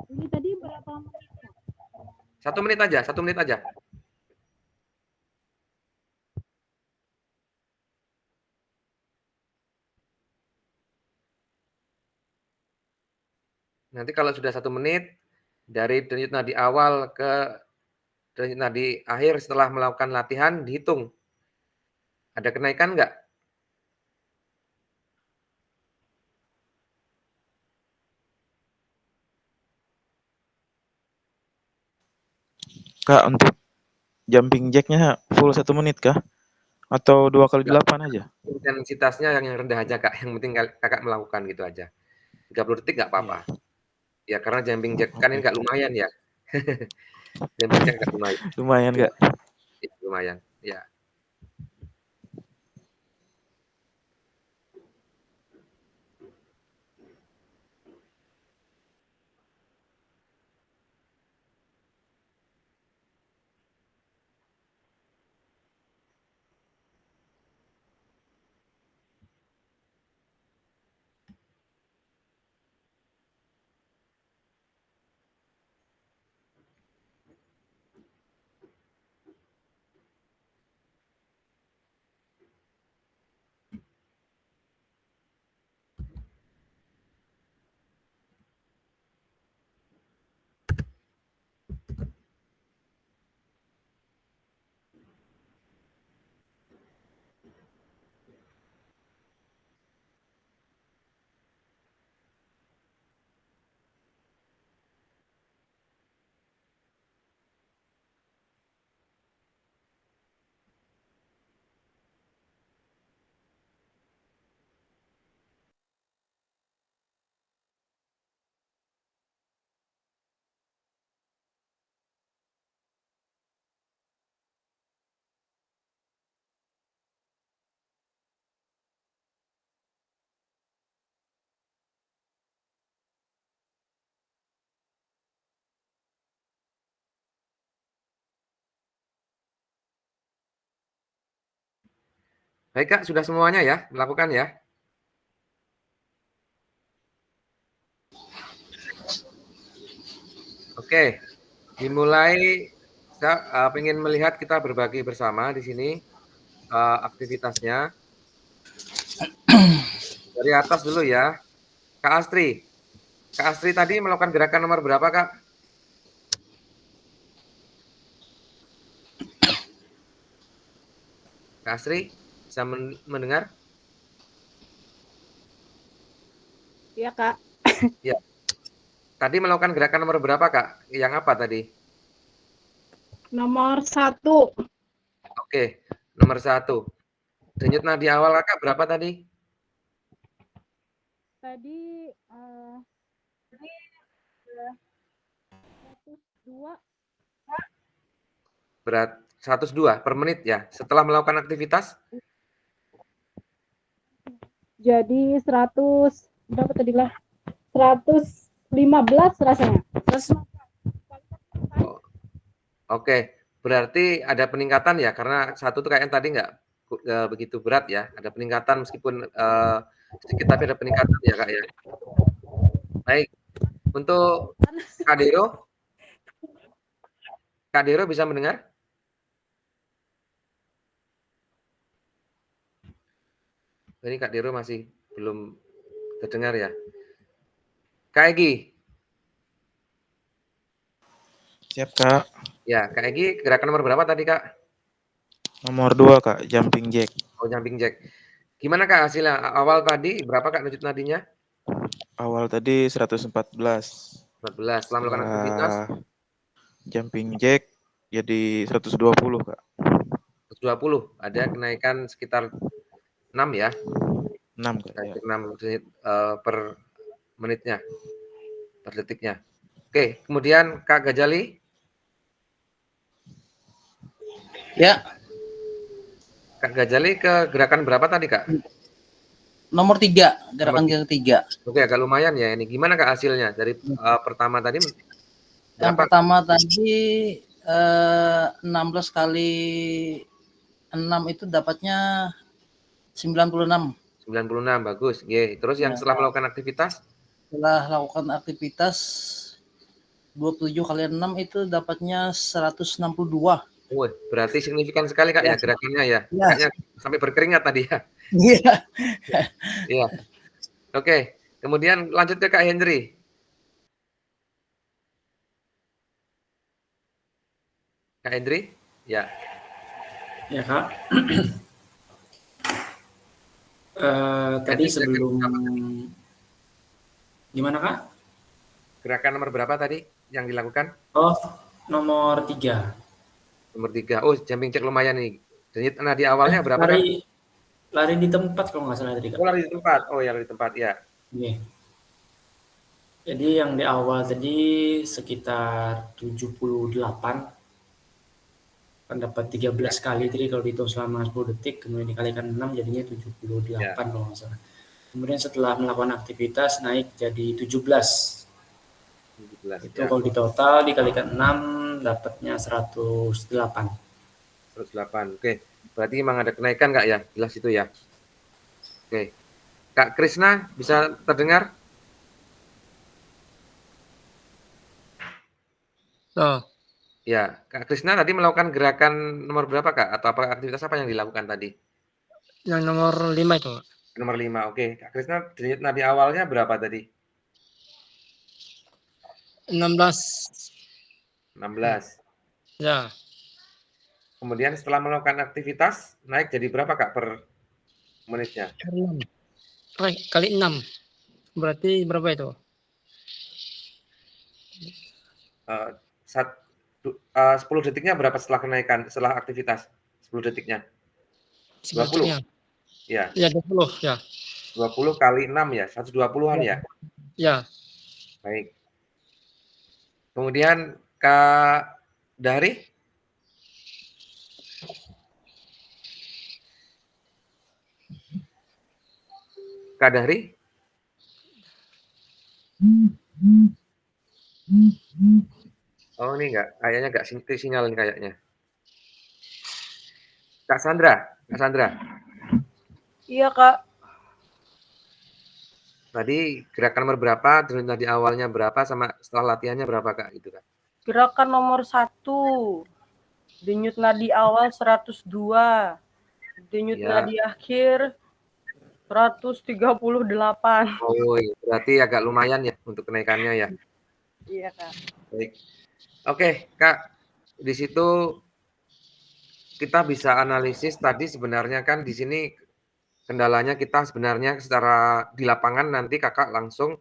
[SPEAKER 5] ini tadi berapa menit?
[SPEAKER 1] 1 menit aja, 1 menit aja. Nanti kalau sudah 1 menit, dari denyut nadi awal ke denyut nadi akhir setelah melakukan latihan dihitung. Ada kenaikan nggak?
[SPEAKER 4] Kak, untuk jumping jack-nya full 1 menit kah? Atau 2 kali
[SPEAKER 1] Enggak,
[SPEAKER 4] 8 aja?
[SPEAKER 1] intensitasnya yang rendah aja, Kak, yang penting Kakak melakukan gitu aja. 30 detik nggak
[SPEAKER 4] Iya.
[SPEAKER 1] apa-apa. Ya karena jumping jack kan ini
[SPEAKER 4] Oke.
[SPEAKER 1] nggak lumayan ya. Jumping jack nggak lumayan.
[SPEAKER 4] Lumayan,
[SPEAKER 1] Iya,
[SPEAKER 4] Kak.
[SPEAKER 1] lumayan, ya. Baik, Kak, sudah semuanya ya melakukan ya? Oke, dimulai saya, pengen melihat kita berbagi bersama di sini, aktivitasnya. Dari atas dulu ya, Kak Astri. Kak Astri tadi melakukan gerakan nomor berapa, Kak? Kak Astri, bisa mendengar?
[SPEAKER 5] Iya, Kak.
[SPEAKER 1] Ya. Tadi melakukan gerakan nomor berapa, Kak? Yang apa tadi?
[SPEAKER 5] Nomor 1.
[SPEAKER 1] Oke, nomor 1. Denyut nadi awal Kakak berapa tadi?
[SPEAKER 5] Tadi 102.
[SPEAKER 1] Berat 102 per menit ya, setelah melakukan aktivitas?
[SPEAKER 5] Jadi 100 berapa tadi lah? 115 rasanya. 115.
[SPEAKER 1] Oh, oke, berarti ada peningkatan ya, karena 1 tuh kayaknya tadi nggak begitu berat ya, ada peningkatan meskipun, sedikit tapi ada peningkatan ya, Kak, ya. Baik, untuk Kak Dero? Kak Dero bisa mendengar? Ini Kak Dero masih belum terdengar ya. Kak Egy?
[SPEAKER 4] Siap, Kak.
[SPEAKER 1] Ya, Kak Egy gerakan nomor berapa tadi, Kak?
[SPEAKER 4] Nomor 2, Kak, jumping jack.
[SPEAKER 1] Oh, jumping jack. Gimana, Kak, hasilnya? Awal tadi berapa, Kak, denyut nadinya?
[SPEAKER 4] Awal tadi 114.
[SPEAKER 1] 14. Setelah melakukan aktivitas?
[SPEAKER 4] Setelah jumping jack jadi 120, Kak.
[SPEAKER 1] 120. Ada kenaikan sekitar 6 ya?
[SPEAKER 4] 6, Kak, ya.
[SPEAKER 1] Hampir 6 denyut, per menitnya, per detiknya. Oke, kemudian Kak Gajali?
[SPEAKER 7] Ya,
[SPEAKER 1] Kak Gajali ke gerakan berapa tadi, Kak?
[SPEAKER 7] nomor 3,
[SPEAKER 1] Nomor
[SPEAKER 7] gerakan
[SPEAKER 1] 3.
[SPEAKER 7] ketiga.
[SPEAKER 1] Oke, agak lumayan ya ini. Gimana, Kak, hasilnya? Dari, pertama tadi
[SPEAKER 7] Yang
[SPEAKER 1] berapa?
[SPEAKER 7] pertama tadi 16 kali 6 itu dapatnya 96.
[SPEAKER 1] 96, bagus. Ye. Terus yang
[SPEAKER 7] Ya,
[SPEAKER 1] setelah melakukan aktivitas?
[SPEAKER 7] setelah lakukan aktivitas 27 kali 6 itu dapatnya 162.
[SPEAKER 1] Wih, berarti signifikan sekali, Kak, ya
[SPEAKER 7] Ya,
[SPEAKER 1] gerakannya ya?
[SPEAKER 7] ya,
[SPEAKER 1] Kayaknya sampai berkeringat tadi ya?
[SPEAKER 7] iya.
[SPEAKER 1] Iya. Oke, kemudian lanjut ke Kak Hendri. Kak Hendri? Ya.
[SPEAKER 6] Ya, Kak. Tadi
[SPEAKER 1] Hendri gerakan
[SPEAKER 6] sebelum
[SPEAKER 1] berapa tadi?
[SPEAKER 6] gimana, Kak?
[SPEAKER 1] Gerakan nomor berapa tadi yang dilakukan?
[SPEAKER 6] Oh, Nomor 3.
[SPEAKER 1] Nomor 3. Oh, jumping jack lumayan nih. Denyut nadi awalnya berapa kan?
[SPEAKER 6] Lari di tempat kalau nggak salah tadi, Kak.
[SPEAKER 1] Oh, lari di tempat. Oh ya, lari di tempat ya.
[SPEAKER 6] Oke. Jadi yang di awal tadi sekitar 78, kan dapat 13 kali tadi kalau dihitung selama 10 detik, kemudian dikalikan 6 jadinya 78 kalau nggak salah. Kemudian setelah melakukan aktivitas naik jadi 17.
[SPEAKER 1] 17
[SPEAKER 6] Itu
[SPEAKER 1] ya.
[SPEAKER 6] kalau di total dikalikan 6 dapatnya 108.
[SPEAKER 1] 108. Oke. Berarti memang ada kenaikan nggak ya? Jelas itu ya. Oke. Kak Krisna bisa terdengar?
[SPEAKER 8] Oh,
[SPEAKER 1] Ya, Kak Krisna tadi melakukan gerakan nomor berapa, Kak? Atau apa aktivitas apa yang dilakukan tadi?
[SPEAKER 8] yang nomor 5 itu.
[SPEAKER 1] Nomor 5. Oke. Kak Krisna denyut nadi awalnya berapa tadi?
[SPEAKER 8] 16.
[SPEAKER 1] 16.
[SPEAKER 8] Ya,
[SPEAKER 1] Kemudian setelah melakukan aktivitas naik jadi berapa, Kak, per menitnya?
[SPEAKER 8] 6. Kali 6. Berarti berapa itu?
[SPEAKER 1] 10 detiknya berapa setelah kenaikan, setelah aktivitas? 10 detiknya? 20?
[SPEAKER 8] Sebetulnya.
[SPEAKER 1] Ya,
[SPEAKER 8] Ya, 20 ya.
[SPEAKER 1] 20 kali 6 ya, 120-an ya?
[SPEAKER 8] Ya,
[SPEAKER 1] Baik. Kemudian Kak Dari? Kak Dari? Oh, ini kayaknya enggak sinyal nih kayaknya. Kak Sandra? Kak Sandra?
[SPEAKER 2] Iya, Kak.
[SPEAKER 1] Tadi gerakan nomor berapa, terus tadi awalnya berapa, sama setelah latihannya berapa, Kak? Gitu, Kak.
[SPEAKER 2] Gerakan nomor 1. Denyut nadi awal 102. Denyut
[SPEAKER 1] Ya.
[SPEAKER 2] nadi akhir 138.
[SPEAKER 1] Oh, iya. Berarti agak lumayan ya untuk kenaikannya ya.
[SPEAKER 2] Iya, Kak.
[SPEAKER 1] Baik. Oke, Kak. Di situ kita bisa analisis tadi sebenarnya kan di sini kendalanya kita sebenarnya secara di lapangan nanti Kakak langsung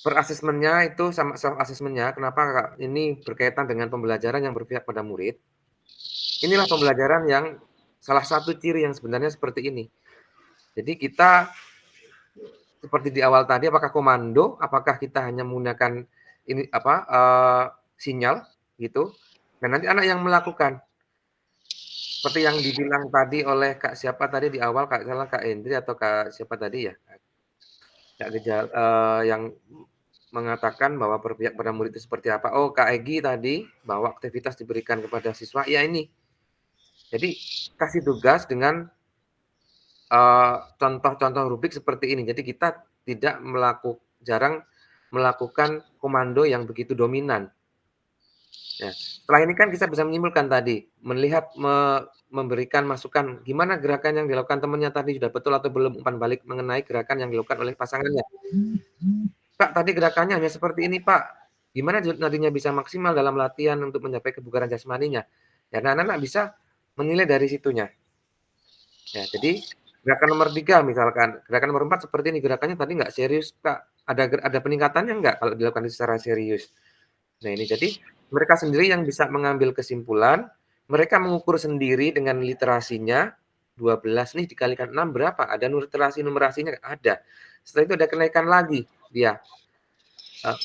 [SPEAKER 1] per asesmennya itu sama self asesmennya. Kenapa, Kak? Ini berkaitan dengan pembelajaran yang berpihak pada murid. Inilah pembelajaran yang salah satu ciri yang sebenarnya seperti ini. Jadi kita seperti di awal tadi, apakah komando, apakah kita hanya menggunakan ini sinyal gitu. Dan nanti anak yang melakukan. Seperti yang dibilang tadi oleh Kak siapa tadi di awal, Kak Hendri atau Kak siapa tadi ya? Kak Gejal yang mengatakan bahwa berpihak pada murid itu seperti apa. Oh, Kak Egi tadi bahwa aktivitas diberikan kepada siswa. Ya ini. Jadi kasih tugas dengan contoh-contoh rubrik seperti ini. Jadi kita tidak jarang melakukan komando yang begitu dominan. Ya, setelah ini kan kita bisa menyimpulkan tadi, melihat memberikan masukan gimana gerakan yang dilakukan temannya tadi sudah betul atau belum, umpan balik mengenai gerakan yang dilakukan oleh pasangannya. Pak, tadi gerakannya hanya seperti ini, Pak. Gimana nadinya bisa maksimal dalam latihan untuk mencapai kebugaran jasmaninya? Ya, anak-anak bisa menilai dari situnya. Ya, jadi gerakan nomor 3 misalkan, gerakan nomor 4 seperti ini, gerakannya tadi nggak serius, Kak. Ada peningkatannya nggak kalau dilakukan secara serius? Nah, ini jadi mereka sendiri yang bisa mengambil kesimpulan, mereka mengukur sendiri dengan literasinya, 12 nih dikalikan 6 berapa? Ada numerasinya ada. Setelah itu ada kenaikan lagi dia.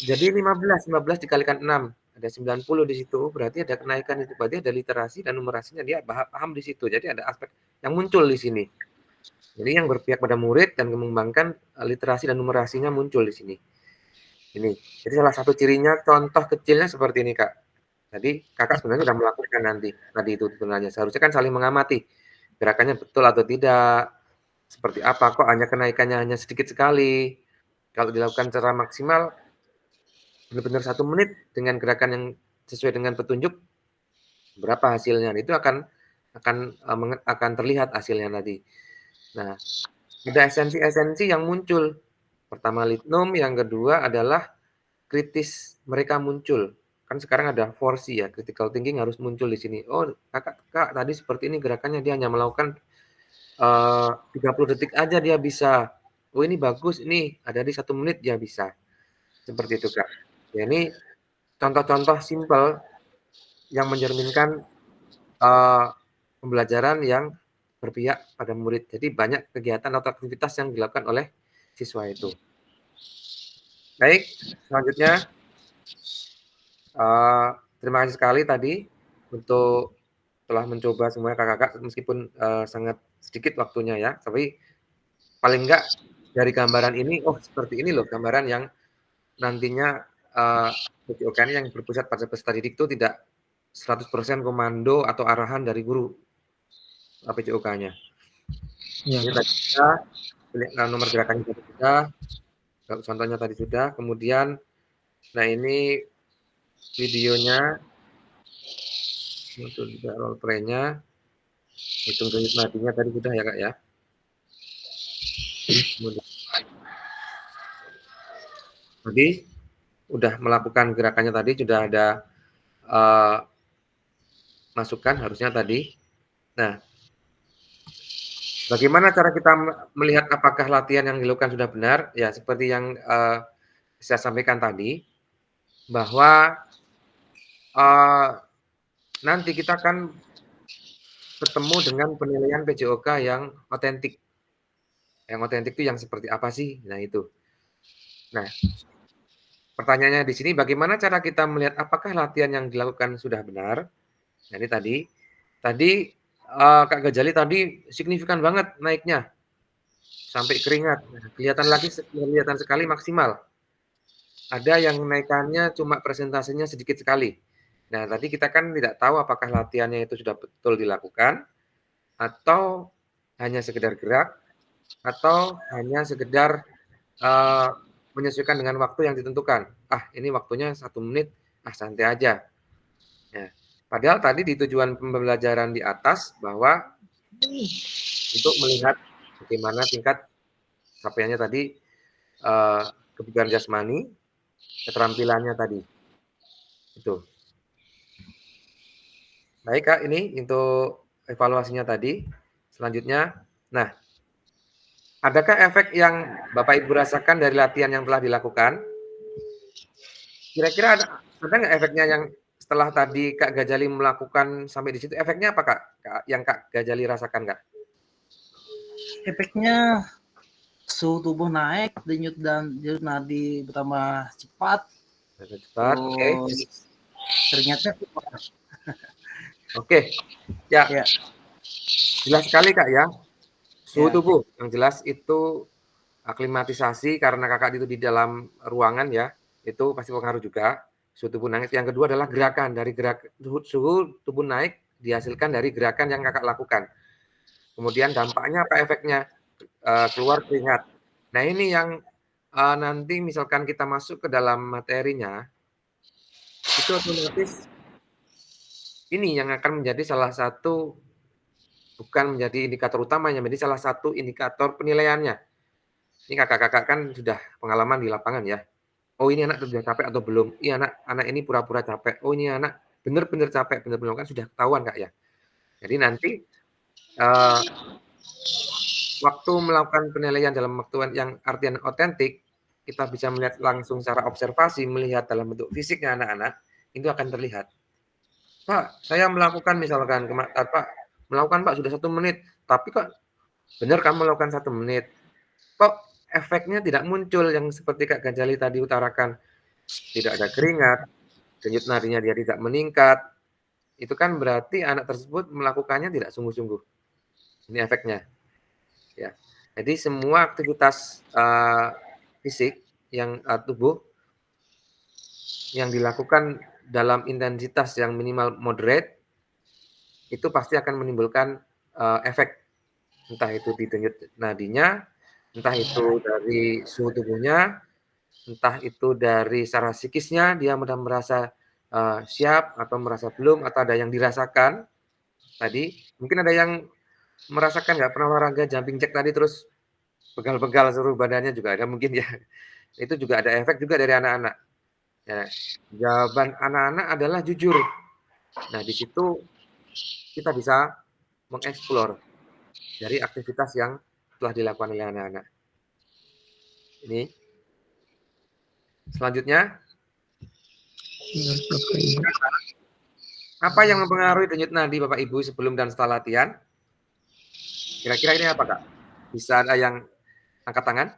[SPEAKER 1] Jadi 15 dikalikan 6, ada 90 di situ, berarti ada kenaikan itu, berarti ada literasi dan numerasinya dia paham di situ. Jadi ada aspek yang muncul di sini. Jadi yang berpihak pada murid dan mengembangkan literasi dan numerasinya muncul di sini. Ini. Jadi salah satu cirinya contoh kecilnya seperti ini, Kak. Tadi Kakak sebenarnya sudah melakukan tadi itu sebenarnya. Seharusnya kan saling mengamati. Gerakannya betul atau tidak. Seperti apa kok hanya kenaikannya hanya sedikit sekali. Kalau dilakukan secara maksimal benar-benar 1 menit dengan gerakan yang sesuai dengan petunjuk berapa hasilnya. Itu akan terlihat hasilnya tadi. Nah, ada esensi-esensi yang muncul. Pertama litnum, yang kedua adalah kritis mereka muncul. Kan sekarang ada 4C ya, critical thinking harus muncul di sini. Oh, Kak tadi seperti ini gerakannya dia hanya melakukan 30 detik aja dia bisa. Oh, ini bagus, ini ada di 1 menit dia bisa. Seperti itu, Kak. Ya, ini contoh-contoh simpel yang mencerminkan pembelajaran yang berpihak pada murid. Jadi banyak kegiatan atau aktivitas yang dilakukan oleh siswa itu. Baik, selanjutnya terima kasih sekali tadi untuk telah mencoba semuanya kakak-kakak meskipun sangat sedikit waktunya ya, tapi paling enggak dari gambaran ini, oh seperti ini loh gambaran yang nantinya PJOK ini yang berpusat pada peserta didik itu tidak 100% komando atau arahan dari guru PJOK-nya.
[SPEAKER 4] Iya,
[SPEAKER 1] Ini
[SPEAKER 4] Kak.
[SPEAKER 1] tadi sudah, nomor gerakannya tadi sudah, contohnya tadi sudah, kemudian nah ini videonya, untuk juga role play-nya, hitung denyut nadinya tadi sudah ya Kak ya. Kemudian tadi udah melakukan gerakannya tadi, sudah ada masukan harusnya tadi. Nah, bagaimana cara kita melihat apakah latihan yang dilakukan sudah benar? Ya, seperti yang saya sampaikan tadi, bahwa nanti kita akan bertemu dengan penilaian PJOK yang otentik. Yang otentik itu yang seperti apa sih? Nah, itu. Nah, pertanyaannya di sini bagaimana cara kita melihat apakah latihan yang dilakukan sudah benar? Nah, ini tadi Kak Gajali tadi signifikan banget naiknya sampai keringat. Nah, kelihatan sekali maksimal. Ada yang naikannya cuma presentasenya sedikit sekali. Nah, tadi kita kan tidak tahu apakah latihannya itu sudah betul dilakukan atau hanya sekedar gerak atau hanya sekedar menyesuaikan dengan waktu yang ditentukan. Ah, ini waktunya 1 menit, santai aja. Ya. Padahal tadi di tujuan pembelajaran di atas bahwa untuk melihat bagaimana tingkat capaiannya tadi kebugaran jasmani, keterampilannya tadi. Itu. Baik Kak, ini untuk evaluasinya tadi. Selanjutnya, nah, adakah efek yang Bapak Ibu rasakan dari latihan yang telah dilakukan? Kira-kira ada nggak efeknya yang setelah tadi Kak Gajali melakukan sampai di situ, efeknya apa Kak? Yang Kak Gajali rasakan Kak?
[SPEAKER 7] Efeknya suhu tubuh naik, denyut nadi bertambah cepat.
[SPEAKER 1] Cepat, oke.
[SPEAKER 7] Keringatnya
[SPEAKER 1] Oke, ya.
[SPEAKER 7] Ya.
[SPEAKER 1] Jelas sekali Kak ya. Suhu
[SPEAKER 7] Ya.
[SPEAKER 1] tubuh yang jelas itu aklimatisasi karena kakak itu di dalam ruangan ya, itu pasti pengaruh juga. Suhu tubuh naik. Yang kedua adalah gerakan, dari suhu tubuh naik dihasilkan dari gerakan yang kakak lakukan. Kemudian dampaknya apa efeknya? Keluar keringat. Nah ini yang nanti misalkan kita masuk ke dalam materinya, itu otomatis ini yang akan menjadi salah satu, bukan menjadi indikator utama, yang menjadi salah satu indikator penilaiannya. Ini kakak-kakak kan sudah pengalaman di lapangan ya. Oh ini anak sudah capek atau belum? Iya anak ini pura-pura capek. Oh ini anak benar-benar capek, benar-benar kan sudah ketahuan Kak ya. Jadi nanti waktu melakukan penilaian dalam waktu yang artian otentik, kita bisa melihat langsung secara observasi, melihat dalam bentuk fisiknya anak-anak, itu akan terlihat. Pak, saya melakukan misalkan, Pak, melakukan Pak sudah 1 menit, tapi kok benar kamu melakukan 1 menit? Kok efeknya tidak muncul yang seperti Kak Gajali tadi utarakan? Tidak ada keringat, denyut nadinya dia tidak meningkat. Itu kan berarti anak tersebut melakukannya tidak sungguh-sungguh. Ini efeknya. Ya. Jadi semua aktivitas fisik yang tubuh yang dilakukan dalam intensitas yang minimal moderate itu pasti akan menimbulkan efek, entah itu di denyut nadinya, entah itu dari suhu tubuhnya, entah itu dari secara psikisnya dia mudah merasa siap atau merasa belum, atau ada yang dirasakan tadi. Mungkin ada yang merasakan nggak pernah olahraga jumping jack tadi terus pegal-pegal seluruh badannya juga ada mungkin ya. Itu juga ada efek juga dari anak-anak. Ya, jawaban anak-anak adalah jujur. Nah, di situ kita bisa mengeksplor dari aktivitas yang telah dilakukan oleh anak-anak. Ini. Selanjutnya, Apa yang mempengaruhi denyut nadi Bapak Ibu sebelum dan setelah latihan? Kira-kira ini apa, Kak? Bisa ada yang angkat tangan?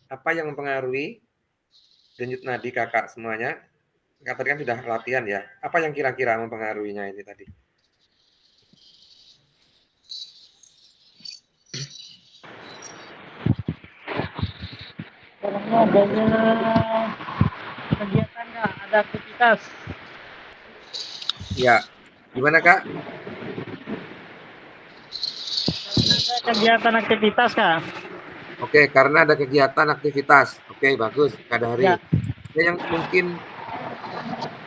[SPEAKER 1] Apa yang mempengaruhi denyut nadi Kakak semuanya? Kakak tadi kan sudah latihan ya. Apa yang kira-kira mempengaruhinya ini tadi?
[SPEAKER 7] Karena adanya kegiatan nggak, ada aktivitas.
[SPEAKER 1] Ya. Gimana, Kak?
[SPEAKER 7] Karena ada kegiatan aktivitas, Kak.
[SPEAKER 1] Oke, karena ada kegiatan aktivitas. Oke, bagus, Kak Dari.
[SPEAKER 7] Ya.
[SPEAKER 1] Ada yang mungkin,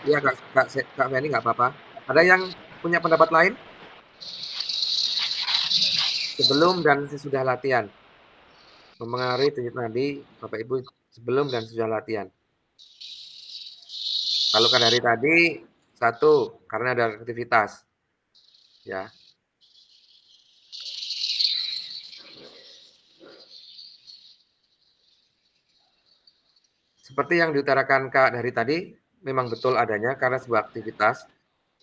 [SPEAKER 1] ya Kak Feni nggak apa-apa. Ada yang punya pendapat lain? Sebelum dan sesudah latihan. Mempengaruhi denyut nadi Bapak Ibu sebelum dan sesudah latihan. Kalau Kak Dari tadi, satu, karena ada aktivitas. Ya. Seperti yang diutarakan Kak Dari tadi, memang betul adanya karena sebuah aktivitas.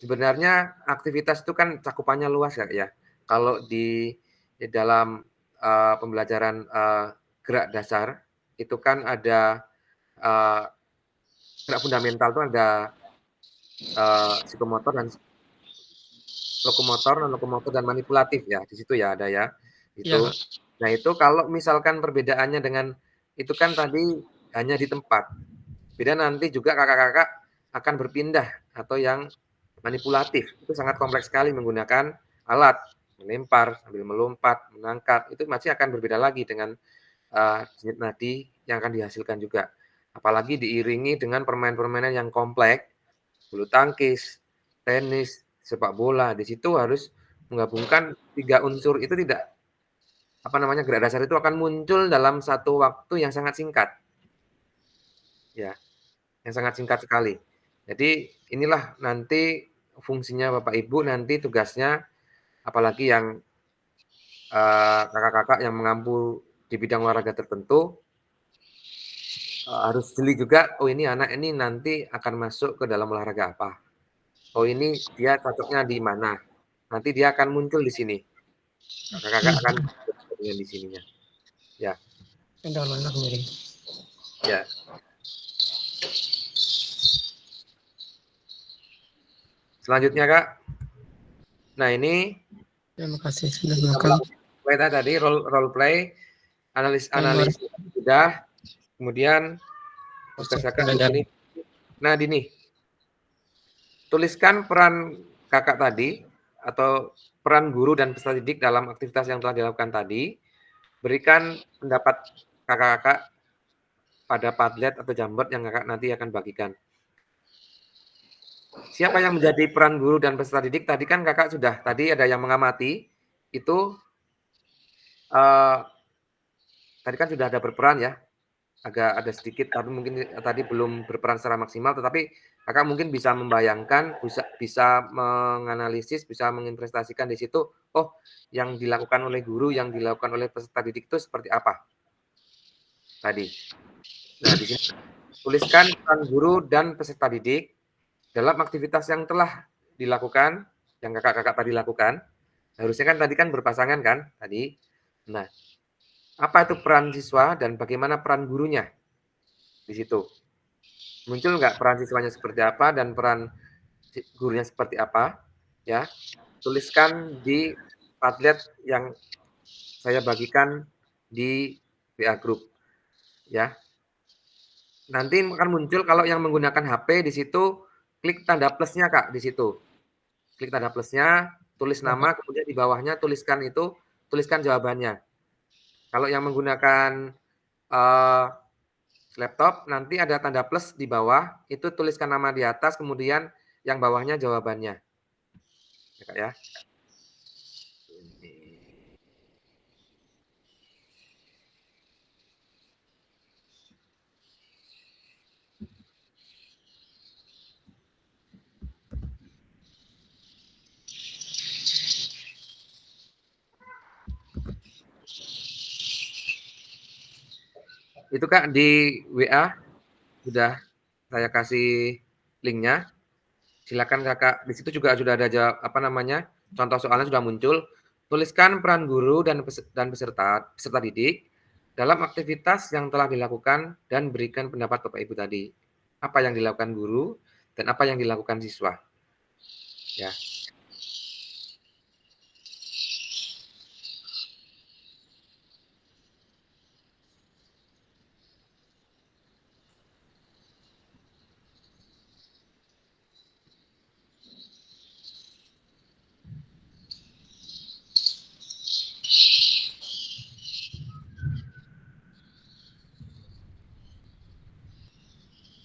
[SPEAKER 1] Sebenarnya aktivitas itu kan cakupannya luas ya. Kalau di dalam pembelajaran gerak dasar itu kan ada gerak fundamental itu ada psikomotor dan lokomotor, non lokomotor dan manipulatif ya. Di situ ya ada ya. Itu.
[SPEAKER 8] Iya, Kak.
[SPEAKER 1] Nah, itu kalau misalkan perbedaannya dengan itu kan tadi hanya di tempat. Beda nanti juga kakak-kakak akan berpindah atau yang manipulatif. Itu sangat kompleks sekali menggunakan alat, melempar, sambil melompat, menangkap. Itu masih akan berbeda lagi dengan denyut nadi yang akan dihasilkan juga. Apalagi diiringi dengan permainan-permainan yang kompleks, bulu tangkis, tenis, sepak bola. Di situ harus menggabungkan 3 unsur itu tidak gerak dasar itu akan muncul dalam satu waktu yang sangat singkat. Ya. Yang sangat singkat sekali. Jadi inilah nanti fungsinya Bapak Ibu nanti tugasnya apalagi yang kakak-kakak yang mengampu di bidang olahraga tertentu harus jeli juga, oh ini anak ini nanti akan masuk ke dalam olahraga apa. Oh ini dia cocoknya di mana. Nanti dia akan muncul di sini. Kakak-kakak akan dengan di sininya. Ya. Ya. Selanjutnya Kak. Nah ini
[SPEAKER 8] Terima kasih sudah makan.
[SPEAKER 1] tadi role play, analis sudah, kemudian berdasarkan ini. Nah Dini, tuliskan peran kakak tadi atau peran guru dan peserta didik dalam aktivitas yang telah dilakukan tadi. Berikan pendapat kakak-kakak pada Padlet atau Jamboard yang kakak nanti akan bagikan. Siapa yang menjadi peran guru dan peserta didik? Tadi kan kakak sudah, tadi ada yang mengamati, itu tadi kan sudah ada berperan ya, agak ada sedikit, tapi mungkin tadi belum berperan secara maksimal, tetapi kakak mungkin bisa membayangkan, bisa menganalisis, bisa menginvestasikan di situ, oh yang dilakukan oleh guru, yang dilakukan oleh peserta didik itu seperti apa tadi. Nah di sini tuliskan peran guru dan peserta didik dalam aktivitas yang telah dilakukan, yang kakak-kakak tadi lakukan. Harusnya kan tadi kan berpasangan kan tadi. Nah, apa itu peran siswa dan bagaimana peran gurunya di situ? Muncul nggak peran siswanya seperti apa dan peran gurunya seperti apa? Ya, tuliskan di Padlet yang saya bagikan di WA Group. Ya, nanti akan muncul kalau yang menggunakan HP di situ klik tanda plusnya Kak di situ. Klik tanda plusnya, tulis nama, kemudian di bawahnya tuliskan jawabannya. Kalau yang menggunakan laptop, nanti ada tanda plus di bawah, itu tuliskan nama di atas, kemudian yang bawahnya jawabannya. Ya, Kak, ya. Itu Kak di WA sudah saya kasih linknya. Silakan Kakak, di situ juga sudah ada contoh soalnya sudah muncul. Tuliskan peran guru dan peserta didik dalam aktivitas yang telah dilakukan dan berikan pendapat Bapak Ibu tadi. Apa yang dilakukan guru dan apa yang dilakukan siswa. Ya.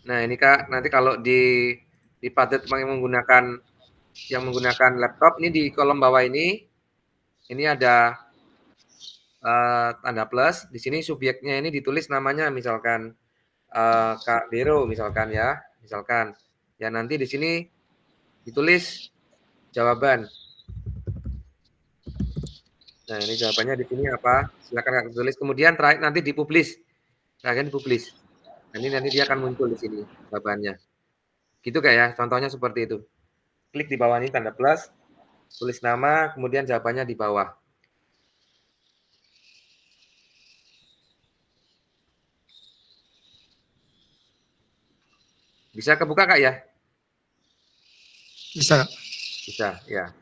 [SPEAKER 1] Nah, ini Kak, nanti kalau di padet yang menggunakan laptop, ini di kolom bawah ini ada tanda plus. Di sini subjeknya ini ditulis namanya, misalkan Kak Dero, misalkan ya, misalkan. Ya nanti di sini ditulis jawaban. Nah, ini jawabannya di sini apa? Silakan Kak tulis. Kemudian terakhir nanti dipublish. Kalian dipublish. Nanti dia akan muncul di sini jawabannya. Gitu Kak ya, contohnya seperti itu. Klik di bawah ini tanda plus, tulis nama, kemudian jawabannya di bawah. Bisa kebuka Kak ya?
[SPEAKER 8] Bisa.
[SPEAKER 1] Bisa, ya.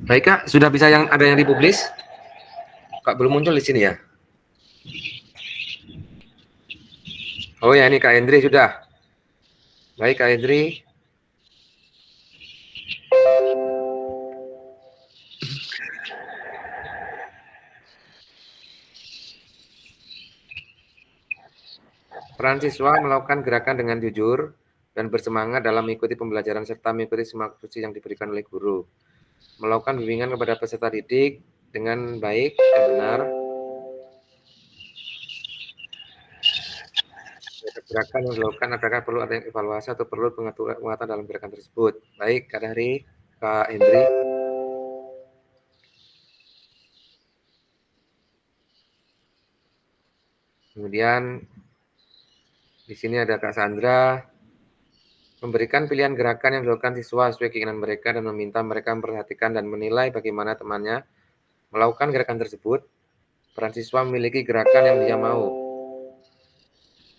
[SPEAKER 1] Baik Kak, sudah bisa ada yang dipublish? Kak belum muncul di sini ya? Oh ya, ini Kak Hendri sudah. Baik Kak Hendri. Peran siswa melakukan gerakan dengan jujur dan bersemangat dalam mengikuti pembelajaran serta mengikuti semua instruksi yang diberikan oleh guru. Melakukan bimbingan kepada peserta didik dengan baik dan benar. Gerakan yang dilakukan apakah perlu ada yang evaluasi atau perlu penguatan dalam gerakan tersebut. Baik, Kak Dari, Kak Hendri. Kemudian di sini ada Kak Sandra, memberikan pilihan gerakan yang dilakukan siswa sesuai keinginan mereka dan meminta mereka memperhatikan dan menilai bagaimana temannya melakukan gerakan tersebut. Peran siswa memiliki gerakan yang dia mau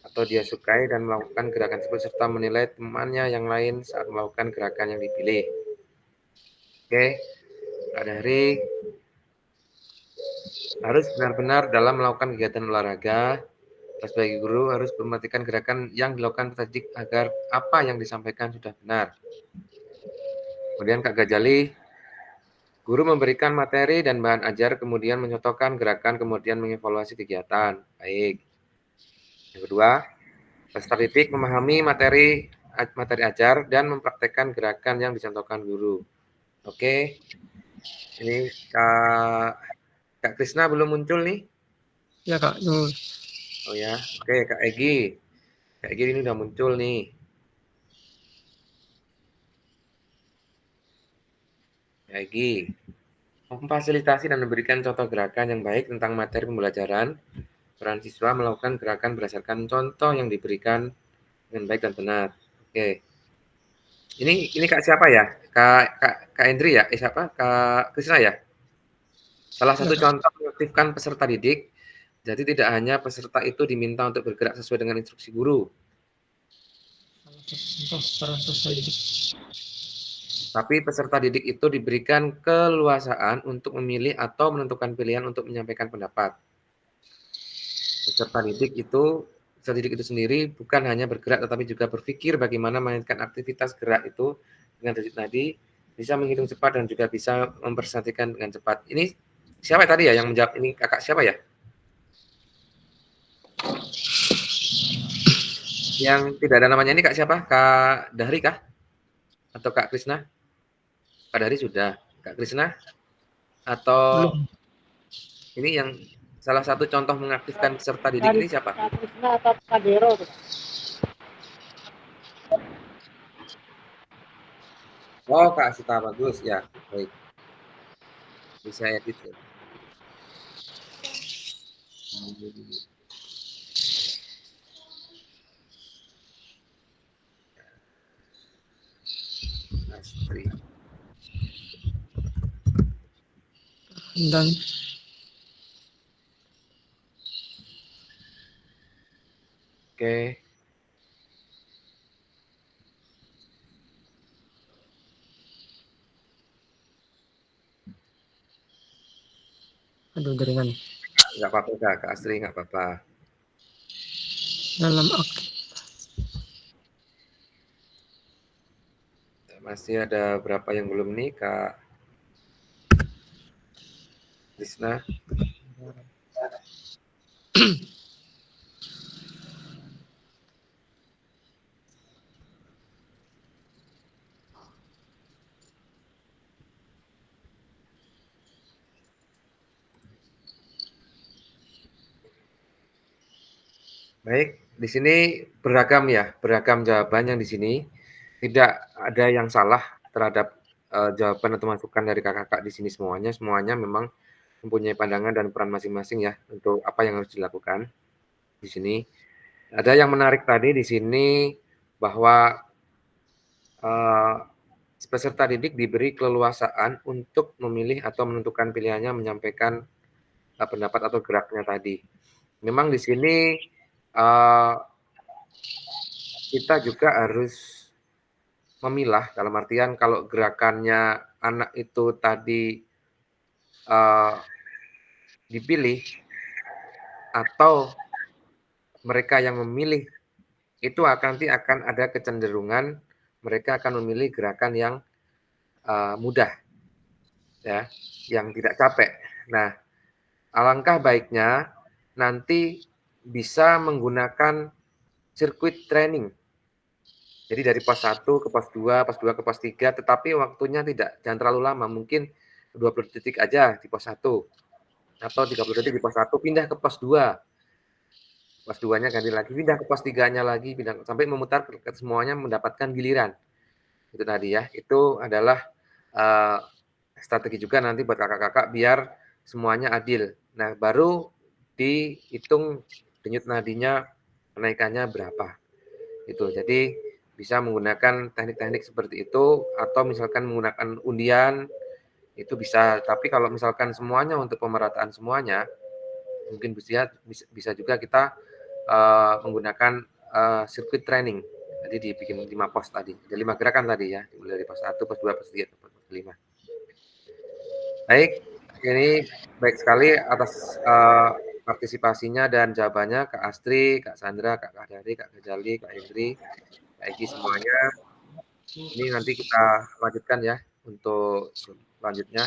[SPEAKER 1] atau dia sukai dan melakukan gerakan tersebut serta menilai temannya yang lain saat melakukan gerakan yang dipilih. Oke, Kak Dahri harus benar-benar dalam melakukan kegiatan olahraga. Sebagai guru harus memperhatikan gerakan yang dilakukan tadi agar apa yang disampaikan sudah benar. Kemudian Kak Gajali, guru memberikan materi dan bahan ajar, kemudian mencontohkan gerakan, kemudian mengevaluasi kegiatan. Baik. Yang kedua, peserta didik memahami materi ajar dan mempraktekkan gerakan yang dicontohkan guru. Oke. Ini Kak Krisna belum muncul nih?
[SPEAKER 8] Ya Kak, dulu.
[SPEAKER 1] Oh ya, oke Kak Egi. Kak Egi ini udah muncul nih. Kak Egi, memfasilitasi dan memberikan contoh gerakan yang baik tentang materi pembelajaran. Peran siswa melakukan gerakan berdasarkan contoh yang diberikan dengan baik dan benar. Oke. Ini Kak siapa ya? Kak Endri ya? Siapa? Kak Krisna ya? Salah satu contoh mengaktifkan peserta didik. Jadi tidak hanya peserta itu diminta untuk bergerak sesuai dengan instruksi guru, tapi peserta didik itu diberikan keleluasaan untuk memilih atau menentukan pilihan untuk menyampaikan pendapat. Peserta didik itu sendiri bukan hanya bergerak tetapi juga berpikir bagaimana memainkan aktivitas gerak itu dengan tadi bisa menghitung cepat dan juga bisa mempresentasikan dengan cepat. Ini siapa tadi ya yang menjawab ini? Kakak siapa ya? Yang tidak ada namanya ini Kak siapa? Kak Dahri kah? Atau Kak Krisna? Kak Dahri sudah. Kak Krisna? Atau
[SPEAKER 8] Belum.
[SPEAKER 1] ini yang salah satu contoh mengaktifkan peserta didik ini siapa?
[SPEAKER 5] Kak Krisna atau Kak Dero?
[SPEAKER 1] Oh, Kak Asita, bagus ya. Baik. Bisa edit ya. Astri.
[SPEAKER 8] Dan
[SPEAKER 1] Oke.
[SPEAKER 8] aduh jaringan
[SPEAKER 1] Nggak apa-apa Kak Astri, nggak apa-apa.
[SPEAKER 8] dalam aktif.
[SPEAKER 1] Masih ada berapa yang belum nih Kak Krisna? Baik, di sini beragam ya, beragam jawaban yang di sini. Tidak ada yang salah terhadap jawaban atau masukan dari kakak-kakak di sini semuanya. Semuanya memang mempunyai pandangan dan peran masing-masing ya untuk apa yang harus dilakukan di sini. Ada yang menarik tadi di sini bahwa peserta didik diberi keleluasaan untuk memilih atau menentukan pilihannya menyampaikan pendapat atau geraknya tadi. Memang di sini kita juga harus memilah dalam artian kalau gerakannya anak itu tadi dipilih atau mereka yang memilih itu nanti akan ada kecenderungan mereka akan memilih gerakan yang mudah ya, yang tidak capek. Nah, alangkah baiknya nanti bisa menggunakan sirkuit training. Jadi dari pos 1 ke pos 2, pos 2 ke pos 3, tetapi waktunya jangan terlalu lama, mungkin 20 detik aja di pos 1, atau 30 detik di pos 1, pindah ke pos 2. Pos 2-nya ganti lagi, pindah ke pos 3-nya lagi, pindah sampai memutar semuanya mendapatkan giliran. Itu tadi ya, itu adalah strategi juga nanti buat kakak-kakak biar semuanya adil. Nah, baru dihitung denyut nadinya kenaikannya berapa. Itu. Jadi bisa menggunakan teknik-teknik seperti itu atau misalkan menggunakan undian itu bisa. Tapi kalau misalkan semuanya untuk pemerataan semuanya, mungkin bisa juga kita menggunakan sirkuit training. Jadi dibikin 5 pos tadi. Ada 5 gerakan tadi ya, mulai dari pos 1, pos 2, pos 3, pos 5. Baik, ini baik sekali atas partisipasinya dan jawabannya Kak Astri, Kak Sandra, Kak Kahdari, Kak Gajali, Kak Hendri, Kak Egi semuanya. Ini nanti kita lanjutkan ya untuk selanjutnya.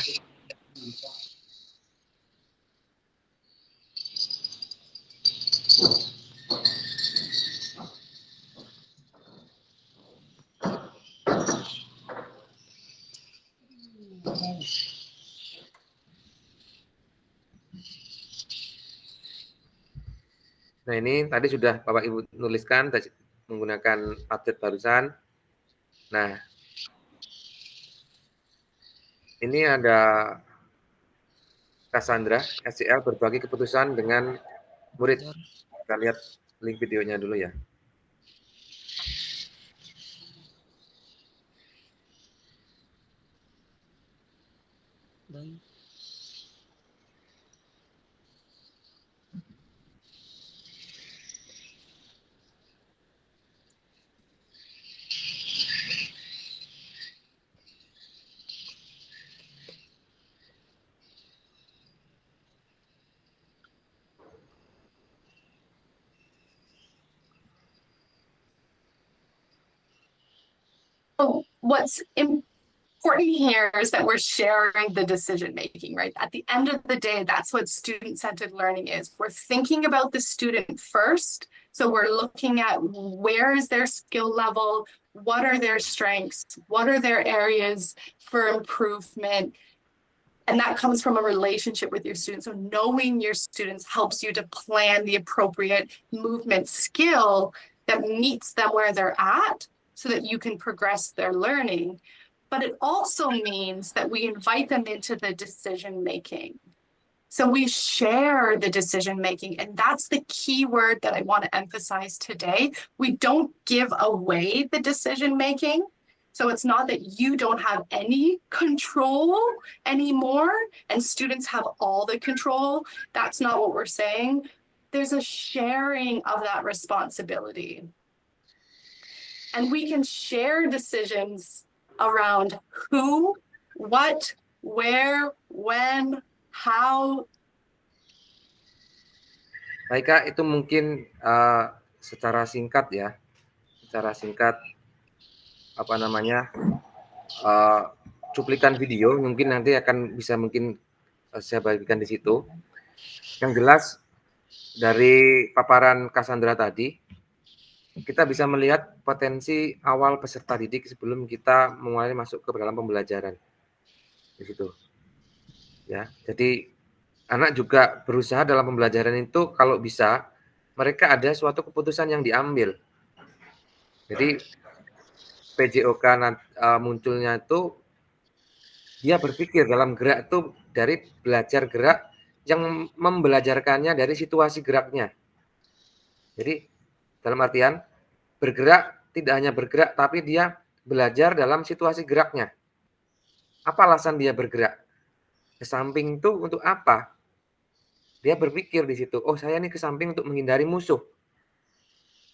[SPEAKER 1] Nah, ini tadi sudah Bapak Ibu nuliskan menggunakan update barusan. Nah, ini ada Cassandra, SCL berbagi keputusan dengan murid. Kita lihat link videonya dulu ya.
[SPEAKER 8] Baik.
[SPEAKER 9] What's important here is that we're sharing the decision making, right? At the end of the day, that's what student-centered learning is. We're thinking about the student first. So we're looking at where is their skill level, what are their strengths, what are their areas for improvement. And that comes from a relationship with your students. So knowing your students helps you to plan the appropriate movement skill that meets them where they're at, so that you can progress their learning. But it also means that we invite them into the decision making. So we share the decision making, and that's the key word that I want to emphasize today. We don't give away the decision making. So it's not that you don't have any control anymore and students have all the control. That's not what we're saying. There's a sharing of that responsibility. And we can share decisions around who, what, where, when, how.
[SPEAKER 1] Baik Kak, itu mungkin secara singkat ya, cuplikan video mungkin nanti akan bisa saya bagikan di situ. Yang jelas dari paparan Cassandra tadi, kita bisa melihat potensi awal peserta didik sebelum kita mulai masuk ke dalam pembelajaran di situ. Ya, jadi anak juga berusaha dalam pembelajaran itu kalau bisa mereka ada suatu keputusan yang diambil. Jadi PJOK munculnya itu dia berpikir dalam gerak itu dari belajar gerak yang membelajarkannya dari situasi geraknya. Jadi dalam artian bergerak tidak hanya bergerak tapi dia belajar dalam situasi geraknya. Apa alasan dia bergerak? Ke samping itu untuk apa? Dia berpikir di situ, oh saya ini ke samping untuk menghindari musuh.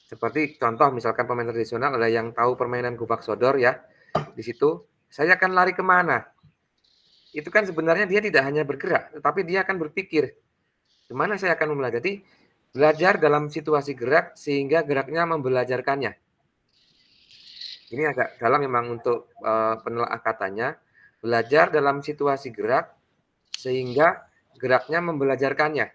[SPEAKER 1] Seperti contoh misalkan pemain tradisional ada yang tahu permainan gubak sodor ya. Di situ saya akan lari kemana? Itu kan sebenarnya dia tidak hanya bergerak, tetapi dia akan berpikir kemana saya akan memulai. Jadi belajar dalam situasi gerak sehingga geraknya membelajarkannya. Ini agak dalam memang untuk penelaah katanya. Belajar dalam situasi gerak sehingga geraknya membelajarkannya.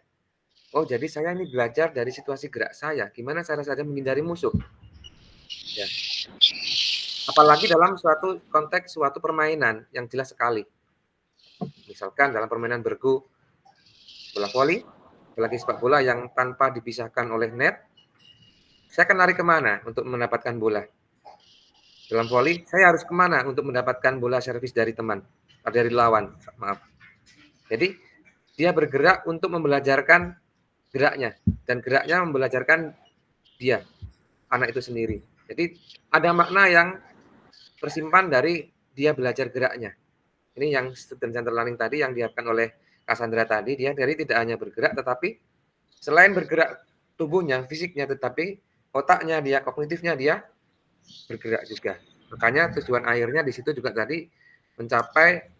[SPEAKER 1] Oh, jadi saya ini belajar dari situasi gerak saya. Gimana cara saya menghindari musuh? Ya. Apalagi dalam suatu konteks suatu permainan yang jelas sekali. Misalkan dalam permainan bergu bola voli, apalagi sepak bola yang tanpa dipisahkan oleh net, saya akan lari kemana untuk mendapatkan bola? Dalam voli, saya harus kemana untuk mendapatkan bola servis dari teman, dari lawan, maaf. Jadi, dia bergerak untuk membelajarkan geraknya, dan geraknya membelajarkan dia, anak itu sendiri. Jadi ada makna yang tersimpan dari dia belajar geraknya. Ini yang student centered learning tadi yang diharapkan oleh Cassandra tadi, dia dari tidak hanya bergerak tetapi selain bergerak tubuhnya, fisiknya, tetapi otaknya dia, kognitifnya dia bergerak juga. Makanya tujuan akhirnya di situ juga tadi mencapai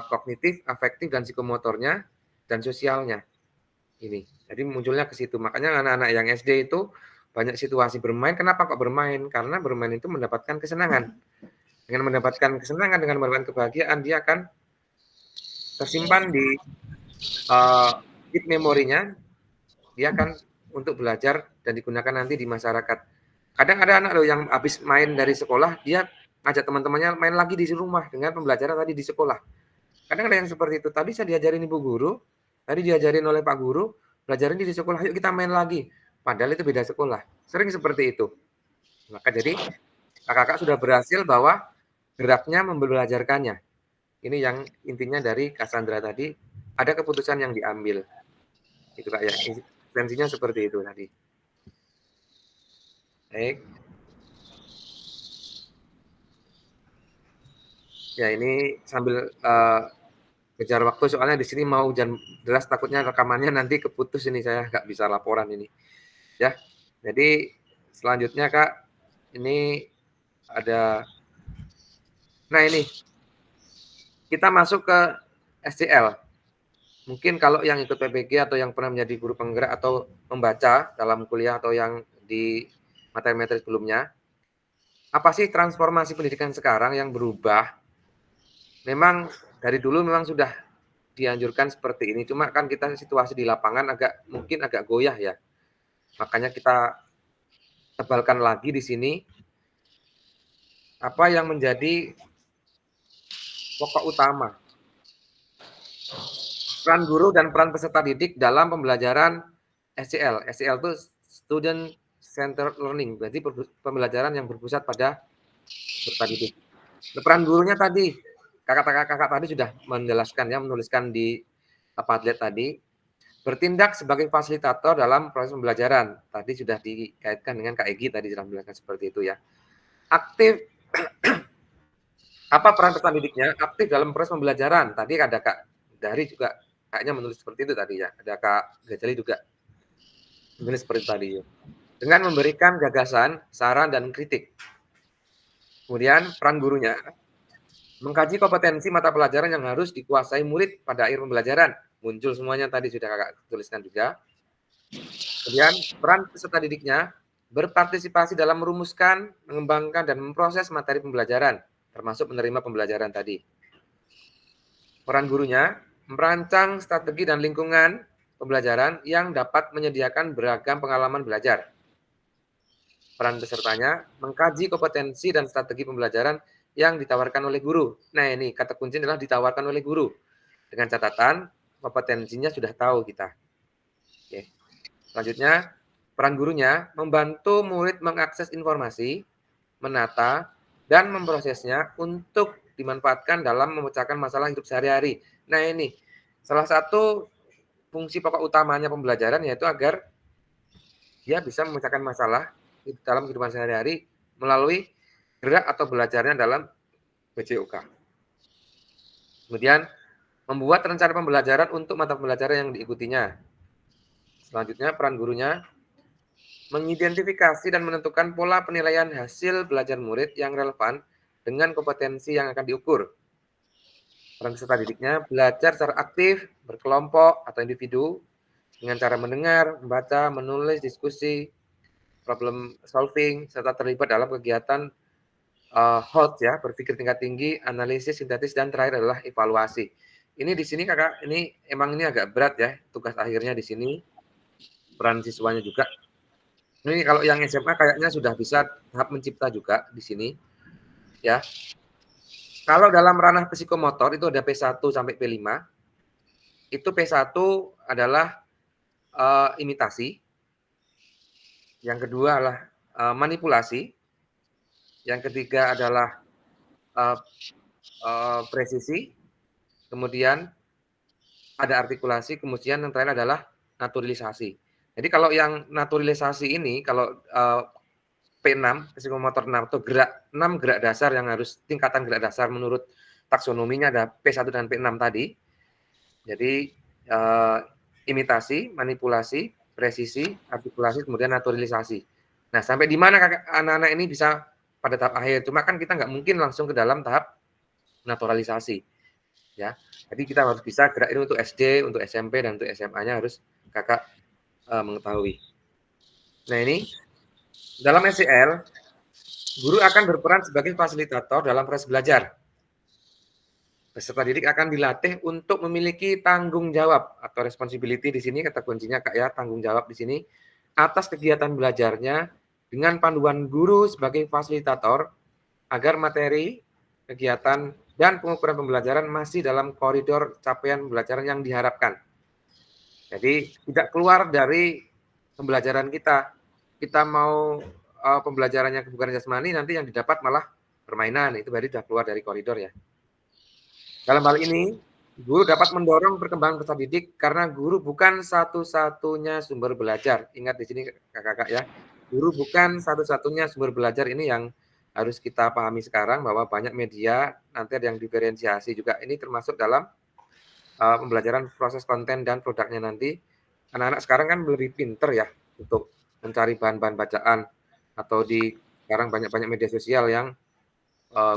[SPEAKER 1] kognitif, afektif, dan psikomotornya dan sosialnya. Ini. Jadi munculnya ke situ. Makanya anak-anak yang SD itu banyak situasi bermain. Kenapa kok bermain? Karena bermain itu mendapatkan kesenangan. Dengan mendapatkan kesenangan, dengan mendapatkan kebahagiaan, dia akan tersimpan di deep memorinya. Dia akan untuk belajar dan digunakan nanti di masyarakat. Kadang ada anak loh yang habis main dari sekolah, dia ngajak teman-temannya main lagi di rumah dengan pembelajaran tadi di sekolah. Kadang ada yang seperti itu. Tadi saya diajarin ibu guru, tadi diajarin oleh pak guru, belajarin di sekolah, yuk kita main lagi. Padahal itu beda sekolah. Sering seperti itu. Maka jadi kakak-kakak sudah berhasil bahwa geraknya membelajarkannya. Ini yang intinya dari Cassandra tadi, ada keputusan yang diambil. Itu kak ya, esensinya seperti itu tadi. Baik. Ya ini sambil kejar waktu soalnya di sini mau hujan deras, takutnya rekamannya nanti keputus ini, saya nggak bisa laporan ini. Ya, jadi selanjutnya kak, ini ada, nah ini kita masuk ke SCL. Mungkin kalau yang ikut PPG atau yang pernah menjadi guru penggerak atau membaca dalam kuliah atau yang di materi-materi sebelumnya, apa sih transformasi pendidikan sekarang yang berubah? Memang dari dulu memang sudah dianjurkan seperti ini, cuma kan kita situasi di lapangan mungkin agak goyah ya. Makanya kita tebalkan lagi di sini apa yang menjadi pokok utama peran guru dan peran peserta didik dalam pembelajaran SCL. SCL itu Student Centered Learning, berarti pembelajaran yang berpusat pada peserta didik. Peran gurunya tadi, kakak-kakak tadi sudah menjelaskan ya, menuliskan di Padlet tadi, bertindak sebagai fasilitator dalam proses pembelajaran. Tadi sudah dikaitkan dengan Kak Egi tadi sudah menjelaskan seperti itu ya. Aktif, apa peran peserta didiknya? Aktif dalam proses pembelajaran. Tadi ada Kak Dari juga kayaknya menulis seperti itu tadi ya. Ada Kak Gajali juga menulis seperti itu tadi ya. Dengan memberikan gagasan, saran, dan kritik. Kemudian peran gurunya mengkaji kompetensi mata pelajaran yang harus dikuasai murid pada akhir pembelajaran. Muncul semuanya tadi sudah kakak tuliskan juga. Kemudian peran peserta didiknya berpartisipasi dalam merumuskan, mengembangkan, dan memproses materi pembelajaran, termasuk menerima pembelajaran tadi. Peran gurunya merancang strategi dan lingkungan pembelajaran yang dapat menyediakan beragam pengalaman belajar. Peran pesertanya mengkaji kompetensi dan strategi pembelajaran yang ditawarkan oleh guru. Nah ini kata kunci adalah ditawarkan oleh guru. Dengan catatan kompetensinya sudah tahu kita. Oke. Selanjutnya, peran gurunya membantu murid mengakses informasi, menata, dan memprosesnya untuk dimanfaatkan dalam memecahkan masalah hidup sehari-hari. Nah ini salah satu fungsi pokok utamanya pembelajaran yaitu agar dia bisa memecahkan masalah dalam kehidupan sehari-hari melalui gerak atau belajarnya dalam BJOK. Kemudian membuat rencana pembelajaran untuk mata pembelajaran yang diikutinya. Selanjutnya peran gurunya mengidentifikasi dan menentukan pola penilaian hasil belajar murid yang relevan dengan kompetensi yang akan diukur. Peran peserta didiknya belajar secara aktif, berkelompok atau individu dengan cara mendengar, membaca, menulis, diskusi, problem solving, serta terlibat dalam kegiatan HOT ya, berpikir tingkat tinggi, analisis, sintetis, dan terakhir adalah evaluasi. Ini di sini kakak, ini emang ini agak berat ya, tugas akhirnya di sini, peran siswanya juga. Ini kalau yang SMA kayaknya sudah bisa tahap mencipta juga di sini, ya. Kalau dalam ranah psikomotor itu ada P1 sampai P5, itu P1 adalah imitasi, yang kedua adalah manipulasi, yang ketiga adalah presisi, kemudian ada artikulasi, kemudian yang terakhir adalah naturalisasi. Jadi kalau yang naturalisasi ini, kalau P6, psikomotor 6 atau gerak 6 gerak dasar yang harus tingkatan gerak dasar menurut taksonominya ada P1 dan P6 tadi. Jadi imitasi, manipulasi, presisi, artikulasi, kemudian naturalisasi. Nah, sampai di mana anak-anak ini bisa pada tahap akhir? Cuma kan kita nggak mungkin langsung ke dalam tahap naturalisasi. Ya, jadi kita harus bisa gerak ini untuk SD, untuk SMP, dan untuk SMA-nya harus kakak mengetahui. Nah, ini dalam SEL, guru akan berperan sebagai fasilitator dalam proses belajar. Peserta didik akan dilatih untuk memiliki tanggung jawab atau responsibility di sini kata kuncinya Kak ya, tanggung jawab di sini atas kegiatan belajarnya dengan panduan guru sebagai fasilitator agar materi, kegiatan, dan pengukuran pembelajaran masih dalam koridor capaian pembelajaran yang diharapkan. Jadi tidak keluar dari pembelajaran kita. Kita mau pembelajarannya kebugaran jasmani, nanti yang didapat malah permainan. Itu berarti sudah keluar dari koridor ya. Dalam hal ini, guru dapat mendorong perkembangan peserta didik karena guru bukan satu-satunya sumber belajar. Ingat di sini kakak-kakak ya, guru bukan satu-satunya sumber belajar. Ini yang harus kita pahami sekarang, bahwa banyak media, nanti ada yang diferensiasi juga. Ini termasuk dalam pembelajaran proses konten dan produknya nanti. Anak-anak sekarang kan lebih pinter ya untuk mencari bahan-bahan bacaan, atau di sekarang banyak-banyak media sosial yang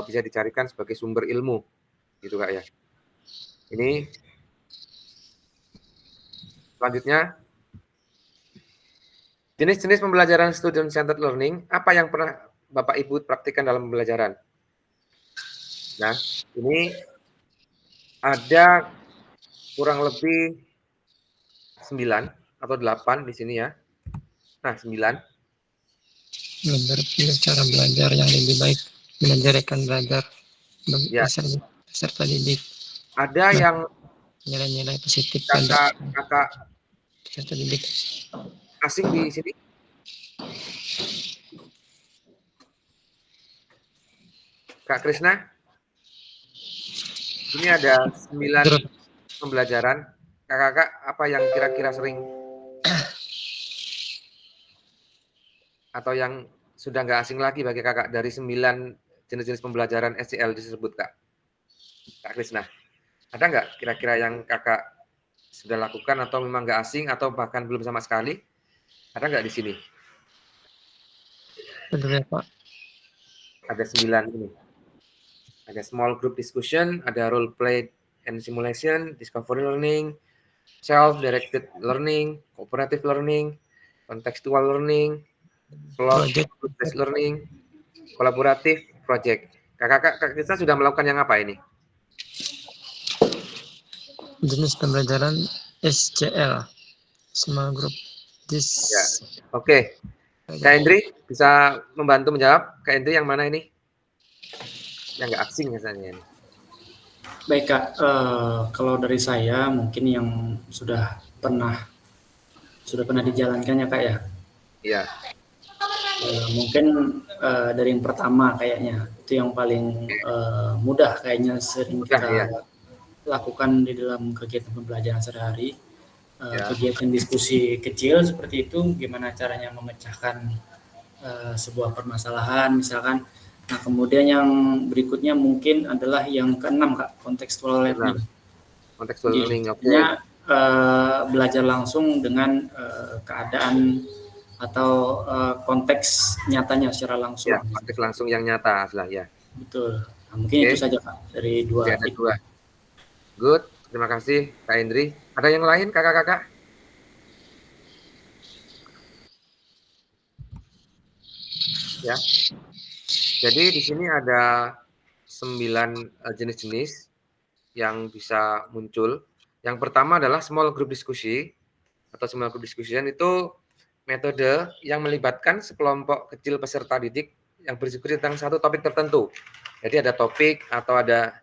[SPEAKER 1] bisa dicarikan sebagai sumber ilmu. Gitu Kak ya. Ini selanjutnya jenis-jenis pembelajaran student centered learning, apa yang pernah Bapak Ibu praktikkan dalam pembelajaran? Nah, ini ada kurang lebih 9 atau 8 di sini ya. Nah, 9.
[SPEAKER 8] Berpilih cara belajar yang lebih baik, mengajarkan belajar
[SPEAKER 1] Ya.
[SPEAKER 8] peserta didik.
[SPEAKER 1] Ada yang
[SPEAKER 8] nilai-nilai positif pada
[SPEAKER 1] kakak
[SPEAKER 8] peserta didik.
[SPEAKER 1] Asing di sini? Kak Krisna? Ini ada 9 pembelajaran. Kakak-kakak apa yang kira-kira sering atau yang sudah nggak asing lagi bagi kakak dari 9 jenis-jenis pembelajaran SEL disebut Kak? Kak Krisna, ada nggak kira-kira yang kakak sudah lakukan atau memang nggak asing atau bahkan belum sama sekali? Ada nggak di sini?
[SPEAKER 8] Ada Pak.
[SPEAKER 1] Ada 9 ini. Ada small group discussion, ada role play and simulation, discovery learning, self-directed learning, cooperative learning, contextual learning, project learning, kolaboratif, project. Kakak kita sudah melakukan yang apa ini?
[SPEAKER 8] Jenis pembelajaran SCL, small group.
[SPEAKER 1] Ya. Oke. Kak Indri bisa membantu menjawab. Kak Indri yang mana ini? Yang nggak asing misalnya ini.
[SPEAKER 6] Baik Kak, kalau dari saya mungkin yang sudah pernah dijalankan ya Kak ya.
[SPEAKER 1] Iya.
[SPEAKER 6] Mungkin dari yang pertama kayaknya itu yang paling mudah kayaknya sering kita lakukan di dalam kegiatan pembelajaran sehari-hari. Kegiatan diskusi kecil seperti itu, gimana caranya memecahkan sebuah permasalahan misalkan. Nah, kemudian yang berikutnya mungkin adalah yang keenam Kak, contextual learning.
[SPEAKER 1] Contextual learning, oke.
[SPEAKER 6] Belajar langsung dengan keadaan atau konteks nyatanya secara langsung.
[SPEAKER 1] Ya, konteks langsung yang nyata lah ya.
[SPEAKER 6] Betul. Nah, mungkin itu saja Kak dari dua.
[SPEAKER 1] Good, terima kasih Kak Indri. Ada yang lain kakak-kakak? Ya. Jadi di sini ada 9 jenis-jenis yang bisa muncul. Yang pertama adalah small group diskusi atau small group discussion, itu metode yang melibatkan sekelompok kecil peserta didik yang berdiskusi tentang satu topik tertentu. Jadi ada topik atau ada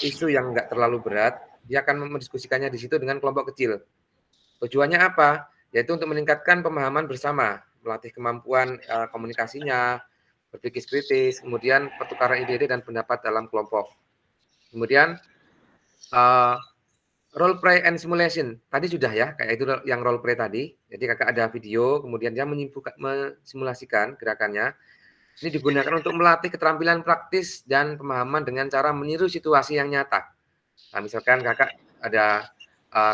[SPEAKER 1] isu yang nggak terlalu berat, dia akan mendiskusikannya di situ dengan kelompok kecil. Tujuannya apa? Yaitu untuk meningkatkan pemahaman bersama, melatih kemampuan komunikasinya, berpikir kritis, kemudian pertukaran ide-ide dan pendapat dalam kelompok. Kemudian role play and simulation. Tadi sudah ya, kayak itu yang role play tadi. Jadi kakak ada video, kemudian dia mensimulasikan gerakannya. Ini digunakan untuk melatih keterampilan praktis dan pemahaman dengan cara meniru situasi yang nyata. Nah, misalkan kakak ada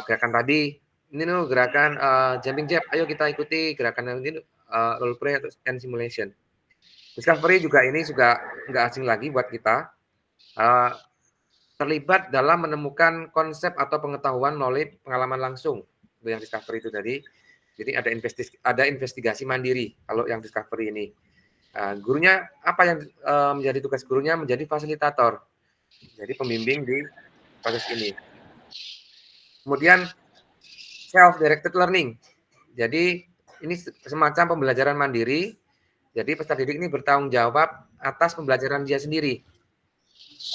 [SPEAKER 1] gerakan tadi, ini loh gerakan jumping jab, ayo kita ikuti gerakan ini role play and simulation. Discovery juga ini juga nggak asing lagi buat kita. Terlibat dalam menemukan konsep atau pengetahuan melalui pengalaman langsung. Itu yang discovery itu tadi. Jadi ada investigasi mandiri kalau yang discovery ini. Gurunya apa yang menjadi tugas gurunya? Menjadi fasilitator. Jadi pembimbing di proses ini. Kemudian self-directed learning. Jadi ini semacam pembelajaran mandiri. Jadi peserta didik ini bertanggung jawab atas pembelajaran dia sendiri.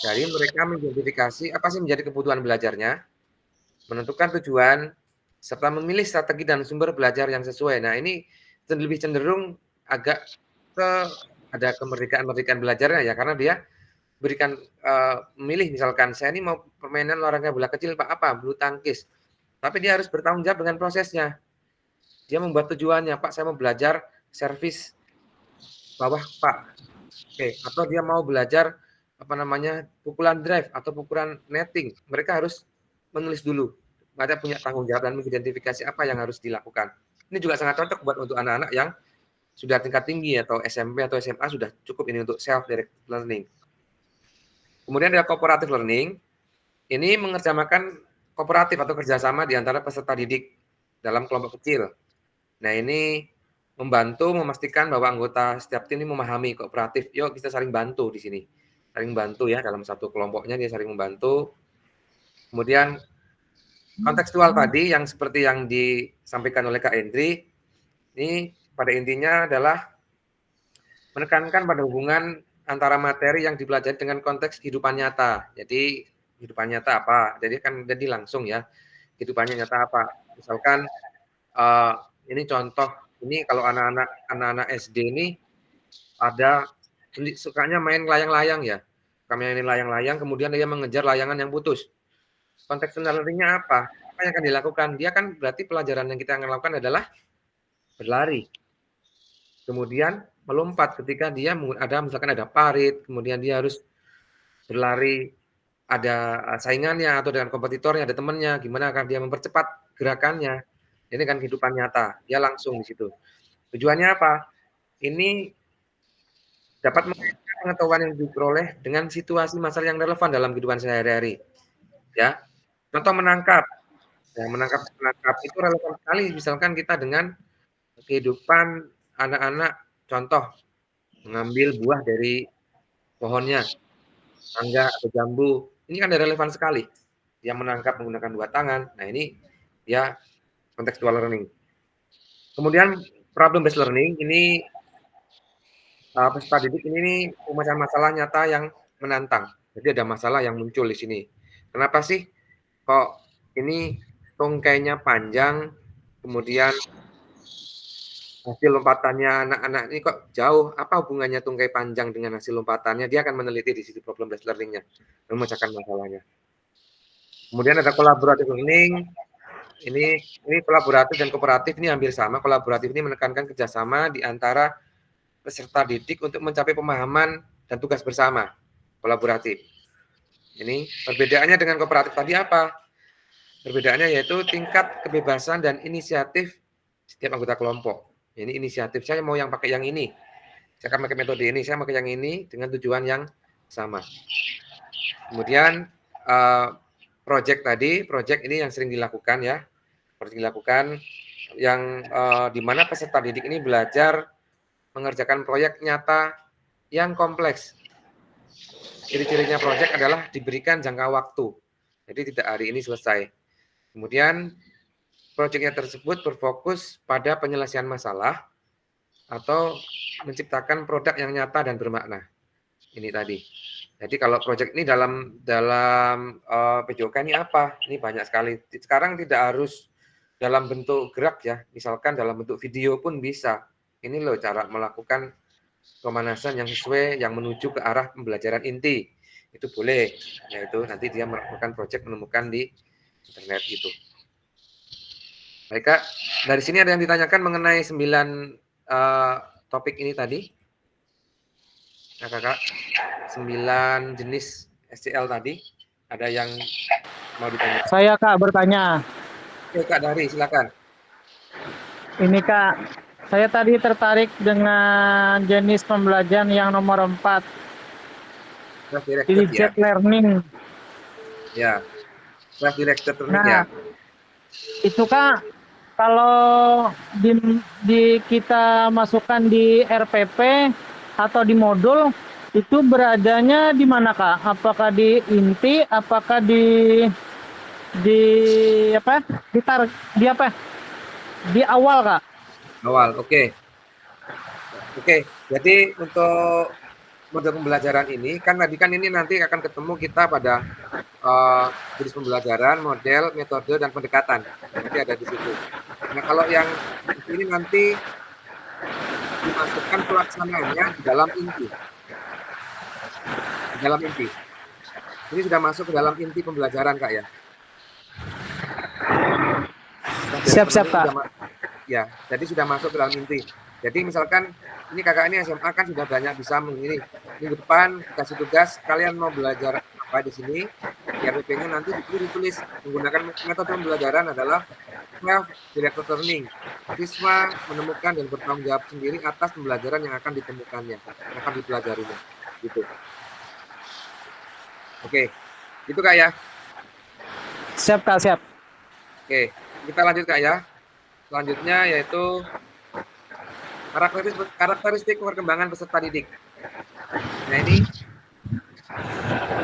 [SPEAKER 1] Jadi mereka mengidentifikasi apa sih menjadi kebutuhan belajarnya, menentukan tujuan, serta memilih strategi dan sumber belajar yang sesuai. Nah, ini lebih cenderung agak ada kemerdekaan belajarnya ya, karena dia berikan memilih, misalkan saya ini mau permainan olahraga bola kecil Pak, apa? Bulu tangkis. Tapi dia harus bertanggung jawab dengan prosesnya. Dia membuat tujuannya, Pak, saya mau belajar servis bawah Pak. Oke, atau dia mau belajar pukulan drive atau pukulan netting. Mereka harus menulis dulu. Mereka punya tanggung jawab dan mengidentifikasi apa yang harus dilakukan. Ini juga sangat cocok buat untuk anak-anak yang sudah tingkat tinggi atau SMP atau SMA sudah cukup ini untuk self-directed learning. Kemudian ada cooperative learning. Ini mengerjamakan kooperatif atau kerjasama di antara peserta didik dalam kelompok kecil. Nah, ini membantu memastikan bahwa anggota setiap tim ini memahami kooperatif. Yuk kita saling bantu di sini. Saling bantu ya, dalam satu kelompoknya dia saling membantu. Kemudian kontekstual tadi yang seperti yang disampaikan oleh Kak Hendri, ini pada intinya adalah menekankan pada hubungan antara materi yang dipelajari dengan konteks kehidupan nyata. Jadi kehidupan nyata apa? Jadi langsung ya, kehidupannya nyata apa? Misalkan ini contoh, ini kalau anak-anak SD ini ada sukanya main layang-layang ya. Kami main layang-layang, kemudian dia mengejar layangan yang putus. Contextual learning-nya apa? Apa yang akan dilakukan? Dia kan berarti pelajaran yang kita akan lakukan adalah berlari. Kemudian melompat ketika dia misalkan ada parit, kemudian dia harus berlari, ada saingannya atau dengan kompetitornya, ada temannya, gimana akan dia mempercepat gerakannya. Ini kan kehidupan nyata, dia langsung di situ. Tujuannya apa? Ini dapat mengaitkan pengetahuan yang diperoleh dengan situasi masalah yang relevan dalam kehidupan sehari-hari. Ya, contoh menangkap. Ya, menangkap itu relevan sekali. Misalkan kita dengan kehidupan anak-anak, contoh mengambil buah dari pohonnya, mangga atau jambu. Ini kan relevan sekali. Dia menangkap menggunakan dua tangan. Nah, ini ya contextual learning. Kemudian problem based learning ini peserta didik ini memecahkan masalah nyata yang menantang. Jadi ada masalah yang muncul di sini. Kenapa sih kok ini tungkainya panjang, kemudian hasil lompatannya anak-anak ini kok jauh? Apa hubungannya tungkai panjang dengan hasil lompatannya? Dia akan meneliti di sisi problem based learning-nya, memecahkan masalahnya. Kemudian ada collaborative learning. Ini kolaboratif dan kooperatif ini hampir sama. Kolaboratif ini menekankan kerjasama di antara peserta didik untuk mencapai pemahaman dan tugas bersama, kolaboratif. Ini perbedaannya dengan kooperatif tadi apa? Perbedaannya yaitu tingkat kebebasan dan inisiatif setiap anggota kelompok. Ini inisiatif, saya mau yang pakai yang ini, saya akan pakai metode ini, saya pakai yang ini dengan tujuan yang sama. Kemudian project ini yang sering dilakukan ya, project dilakukan yang di mana peserta didik ini belajar mengerjakan proyek nyata yang kompleks. Ciri-cirinya proyek adalah diberikan jangka waktu. Jadi tidak hari ini selesai. Kemudian proyeknya tersebut berfokus pada penyelesaian masalah atau menciptakan produk yang nyata dan bermakna. Ini tadi. Jadi kalau proyek ini dalam PJOK ini apa? Ini banyak sekali. Sekarang tidak harus dalam bentuk gerak ya. Misalkan dalam bentuk video pun bisa. Ini loh cara melakukan pemanasan yang sesuai, yang menuju ke arah pembelajaran inti. Itu boleh. Yaitu nanti dia melakukan proyek menemukan di internet gitu. Baik Kak, dari sini ada yang ditanyakan mengenai 9 topik ini tadi? Nah Kakak, 9 jenis SCL tadi, ada yang mau ditanya?
[SPEAKER 3] Saya Kak bertanya.
[SPEAKER 1] Oke Kak Dari, silakan.
[SPEAKER 3] Ini Kak, saya tadi tertarik dengan jenis pembelajaran yang nomor 4,
[SPEAKER 1] Self-directed ya?
[SPEAKER 3] direct learning.
[SPEAKER 1] Ya, self-directed learning
[SPEAKER 3] Nah,
[SPEAKER 1] ya?
[SPEAKER 3] itu Kak, kalau di kita masukkan di RPP atau di modul, itu beradanya di mana Kak? Apakah di inti, apakah di apa? Di apa? Di awal Kak?
[SPEAKER 1] Awal, oke. Oke, jadi untuk model pembelajaran ini, kan tadi kan ini nanti akan ketemu kita pada jenis pembelajaran, model, metode, dan pendekatan. Nanti ada di situ. Nah, kalau yang ini nanti dimasukkan pelaksanaannya di dalam inti. Di dalam inti. Ini sudah masuk ke dalam inti pembelajaran, Kak ya.
[SPEAKER 3] Siap Kak.
[SPEAKER 1] Ya, jadi sudah masuk ke dalam inti. Jadi misalkan ini kakak ini SMA kan sudah banyak bisa mengiring. Minggu depan kasih tugas kalian mau belajar apa di sini. Di RPP-nya nanti ditulis menggunakan metode pembelajaran adalah self-directed learning. Siswa menemukan dan bertanggung jawab sendiri atas pembelajaran yang akan ditemukannya, yang akan dipelajarinya. Gitu. Oke, gitu Kak ya.
[SPEAKER 3] Siap Kak, siap.
[SPEAKER 1] Oke, kita lanjut Kak ya. Selanjutnya yaitu karakteristik perkembangan peserta didik. Nah ini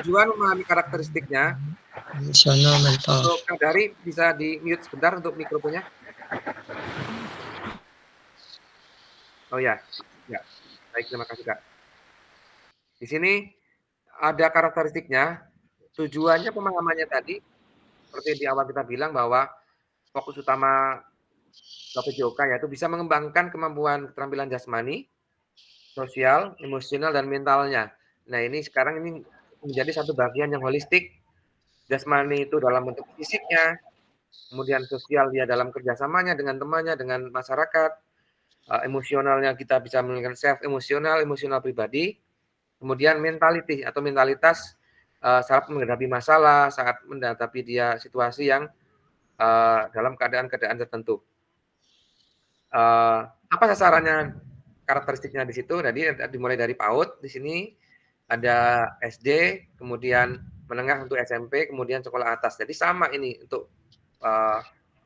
[SPEAKER 1] tujuan memahami karakteristiknya.
[SPEAKER 8] Emosional, mental.
[SPEAKER 1] Untuk Kang Dari bisa di mute sebentar untuk mikrofonnya. Oh ya, ya. Baik, terima kasih Kak. Di sini ada karakteristiknya. Tujuannya pemahamannya tadi seperti di awal kita bilang bahwa fokus utama PJOK yaitu bisa mengembangkan kemampuan keterampilan jasmani, sosial, emosional, dan mentalnya. Nah ini sekarang ini menjadi satu bagian yang holistik. Jasmani itu dalam bentuk fisiknya, kemudian sosial dia dalam kerjasamanya dengan temannya, dengan masyarakat, emosionalnya kita bisa melakukan emosional pribadi, kemudian mentality atau mentalitas saat menghadapi masalah, saat menghadapi dia situasi yang dalam keadaan-keadaan tertentu. Apa sasarannya, karakteristiknya di situ? Jadi dimulai dari PAUD di sini ada SD, kemudian menengah untuk SMP, kemudian sekolah atas. Jadi sama ini untuk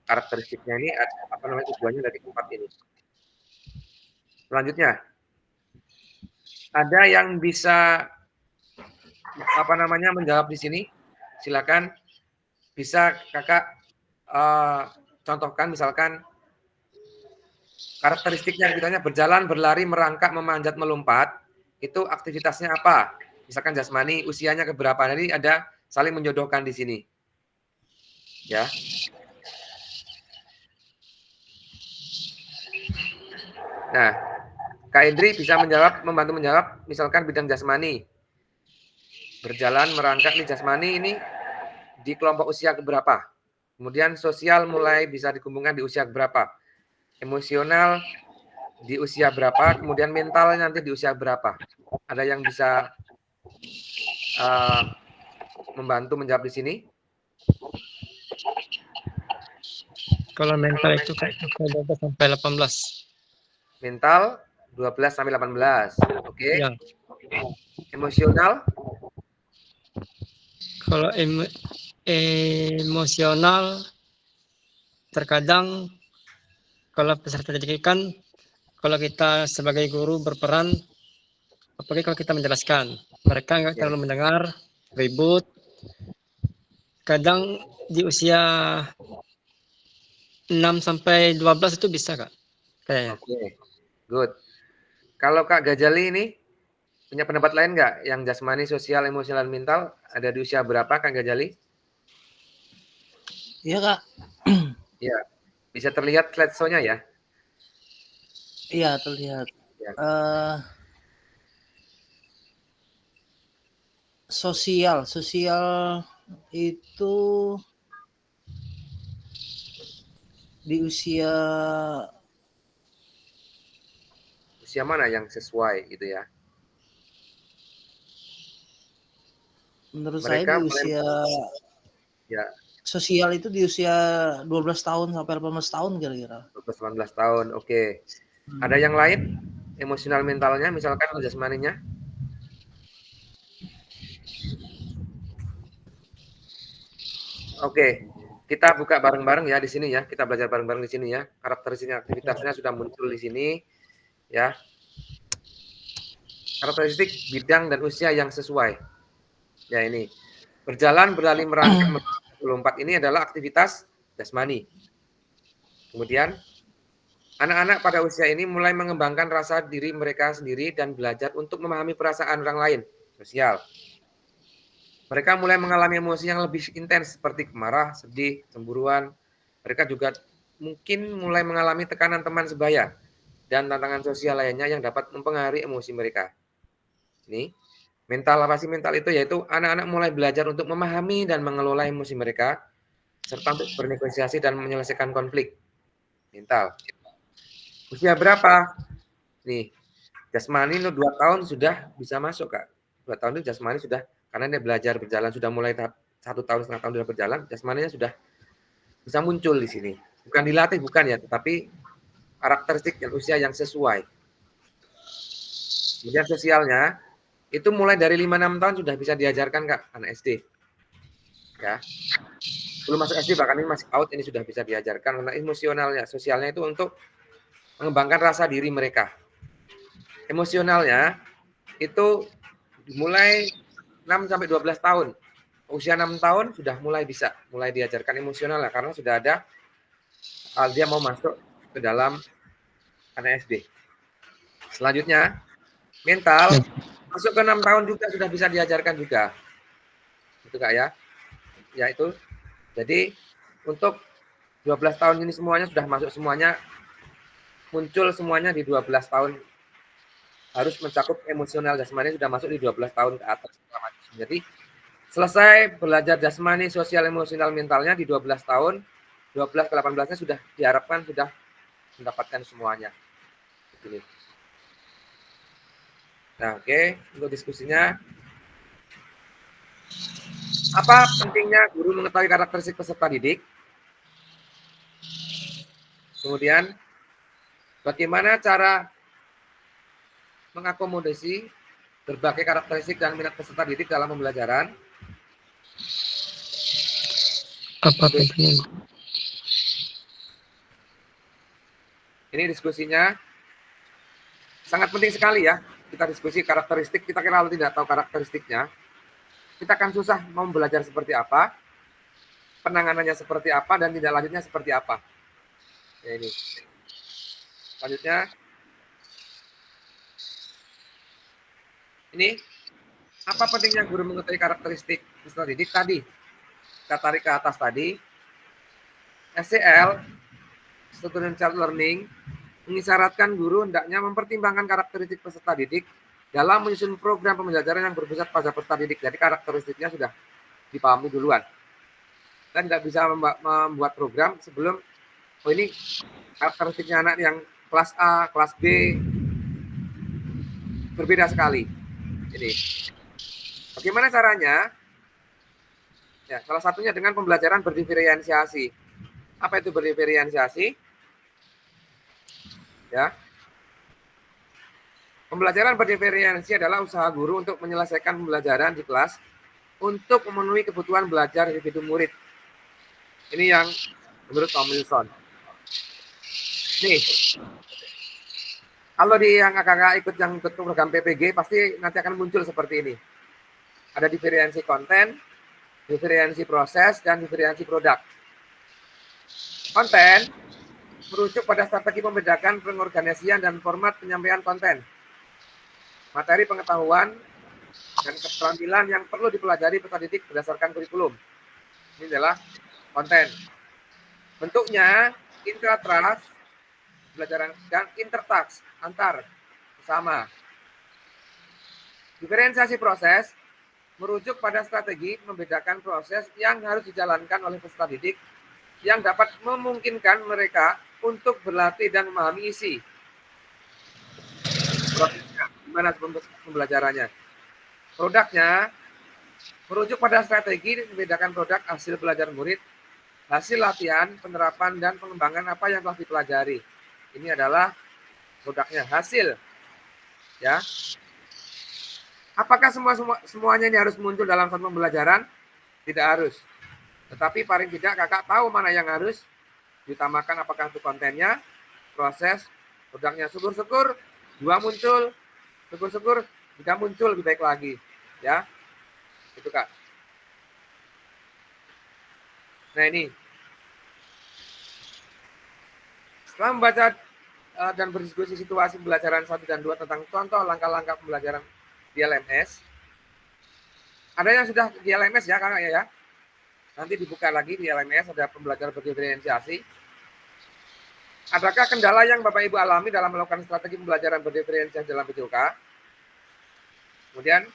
[SPEAKER 1] karakteristiknya ini apa namanya tujuannya dari tempat ini. Selanjutnya ada yang bisa apa namanya menjawab di sini? Silakan bisa kakak contohkan misalkan karakteristiknya misalnya berjalan, berlari, merangkak, memanjat, melompat, itu aktivitasnya apa? Misalkan jasmani, usianya keberapa? Jadi ada saling menjodohkan di sini. Ya. Nah, Kak Indri bisa membantu menjawab misalkan bidang jasmani. Berjalan, merangkak nih jasmani ini di kelompok usia keberapa? Kemudian sosial mulai bisa dikumpulkan di usia berapa? Emosional di usia berapa, kemudian mental nanti di usia berapa. Ada yang bisa membantu menjawab di sini?
[SPEAKER 8] Kalau mental itu kan 12 sampai 18.
[SPEAKER 1] Mental 12 sampai 18. Oke.
[SPEAKER 8] Ya.
[SPEAKER 1] Emosional?
[SPEAKER 8] Kalau emosional terkadang kalau peserta didik kan kalau kita sebagai guru berperan, apalagi kalau kita menjelaskan, mereka nggak terlalu mendengar, ribut. Kadang di usia 6 sampai 12 itu bisa Kak, kayaknya.
[SPEAKER 1] Oke, good. Kalau Kak Gajali ini punya pendapat lain nggak? Yang jasmani, sosial, emosional, mental ada di usia berapa Kak Gajali?
[SPEAKER 7] Iya Kak.
[SPEAKER 1] Iya, bisa terlihat slide show-nya ya?
[SPEAKER 7] Iya terlihat.
[SPEAKER 1] Ya.
[SPEAKER 7] Sosial itu di usia
[SPEAKER 1] mana yang sesuai gitu ya?
[SPEAKER 7] menurut
[SPEAKER 1] Mereka
[SPEAKER 7] saya di
[SPEAKER 1] mulai
[SPEAKER 7] usia
[SPEAKER 1] ya
[SPEAKER 7] sosial itu di usia 12 tahun sampai 18 tahun kira-kira.
[SPEAKER 1] 18 tahun. Oke. Ada yang lain? Emosional mentalnya misalkan atau jasmaninya? Oke. Kita buka bareng-bareng ya di sini ya. Kita belajar bareng-bareng di sini ya. Karakteristik aktivitasnya sudah muncul di sini ya. Karakteristik bidang dan usia yang sesuai. Ya ini. Berjalan, berlari, merangkak, melompat ini adalah aktivitas jasmani. Kemudian anak-anak pada usia ini mulai mengembangkan rasa diri mereka sendiri dan belajar untuk memahami perasaan orang lain, sosial. Mereka mulai mengalami emosi yang lebih intens seperti marah, sedih, cemburuan. Mereka juga mungkin mulai mengalami tekanan teman sebaya dan tantangan sosial lainnya yang dapat mempengaruhi emosi mereka. Ini mental, apa sih mental itu? Yaitu anak-anak mulai belajar untuk memahami dan mengelola emosi mereka serta untuk bernegosiasi dan menyelesaikan konflik. Mental. Usia berapa? Nih, jasmani 2 tahun sudah bisa masuk, Kak. 2 tahun itu jasmani sudah, karena dia belajar berjalan, sudah mulai 1 tahun, setengah tahun sudah berjalan, jasmaninya sudah bisa muncul di sini. Bukan dilatih, bukan ya, tetapi karakteristik dan usia yang sesuai. Kemudian sosialnya, itu mulai dari 5-6 tahun sudah bisa diajarkan, Kak, anak SD. Ya. Belum masuk SD, bahkan ini masih out, ini sudah bisa diajarkan. Karena emosionalnya, sosialnya itu untuk mengembangkan rasa diri mereka. Emosionalnya itu mulai 6 sampai 12 tahun. Usia 6 tahun sudah mulai bisa, mulai diajarkan emosional lah, karena sudah ada dia mau masuk ke dalam anak SD. Selanjutnya, mental masuk ke 6 tahun juga sudah bisa diajarkan juga. Itu Kak ya. Ya itu. Jadi untuk 12 tahun ini semuanya sudah masuk semuanya, muncul semuanya di 12 tahun. Harus mencakup emosional jasmani sudah masuk di 12 tahun ke atas. Jadi selesai belajar jasmani, sosial, emosional, mentalnya di 12 tahun, 12 ke 18-nya sudah diharapkan sudah mendapatkan semuanya. Begini. Nah, oke, untuk diskusinya. Apa pentingnya guru mengetahui karakteristik peserta didik? Kemudian, bagaimana cara mengakomodasi berbagai karakteristik dan minat peserta didik dalam pembelajaran?
[SPEAKER 8] Apa pentingnya?
[SPEAKER 1] Ini diskusinya sangat penting sekali ya. Kita diskusi karakteristik, kita kalau tidak tahu karakteristiknya, kita akan susah mau belajar seperti apa, penanganannya seperti apa, dan tindak lanjutnya seperti apa. Ya, ini. Selanjutnya, ini apa pentingnya guru mengetahui karakteristik peserta didik tadi? Kita tarik ke atas tadi. SCL, Student Child Learning, mengisyaratkan guru hendaknya mempertimbangkan karakteristik peserta didik dalam menyusun program pembelajaran yang berpusat pada peserta didik. Jadi karakteristiknya sudah dipahami duluan. Dan tidak bisa membuat program sebelum, oh ini karakteristiknya anak yang kelas A, kelas B, berbeda sekali. Jadi, bagaimana caranya? Ya, salah satunya dengan pembelajaran berdiferensiasi. Apa itu berdiferensiasi? Ya. Pembelajaran berdiferensiasi adalah usaha guru untuk menyelesaikan pembelajaran di kelas untuk memenuhi kebutuhan belajar individu murid. Ini yang menurut Tomlinson. Nih, kalau di yang kakak ikut yang program PPG pasti nanti akan muncul seperti ini. Ada diferensi konten, diferensi proses, dan diferensi produk. Konten merujuk pada strategi membedakan pengorganisasian dan format penyampaian konten, materi pengetahuan, dan keterampilan yang perlu dipelajari peserta didik berdasarkan kurikulum. Ini adalah konten. Bentuknya intra-trust, pelajaran, dan intertask, antar, bersama. Diferensiasi proses merujuk pada strategi membedakan proses yang harus dijalankan oleh peserta didik yang dapat memungkinkan mereka untuk berlatih dan memahami isi. Prosesnya, gimana pembelajarannya? Produknya merujuk pada strategi membedakan produk hasil belajar murid, hasil latihan, penerapan, dan pengembangan apa yang telah dipelajari. Ini adalah produknya, hasil. Ya. Apakah semuanya ini harus muncul dalam satu pembelajaran? Tidak harus. Tetapi paling tidak kakak tahu mana yang harus diutamakan, apakah itu kontennya, proses, produknya. Syukur-syukur 2 muncul, syukur-syukur 3 muncul, lebih baik lagi. Ya, itu Kak. Nah ini, setelah membaca dan berdiskusi situasi pembelajaran 1 dan 2 tentang contoh langkah-langkah pembelajaran di LMS, ada yang sudah di LMS ya kakak ya, nanti dibuka lagi di LMS, ada pembelajaran berdiferensiasi. Adakah kendala yang Bapak Ibu alami dalam melakukan strategi pembelajaran berdiferensiasi dalam PJOK? Kemudian,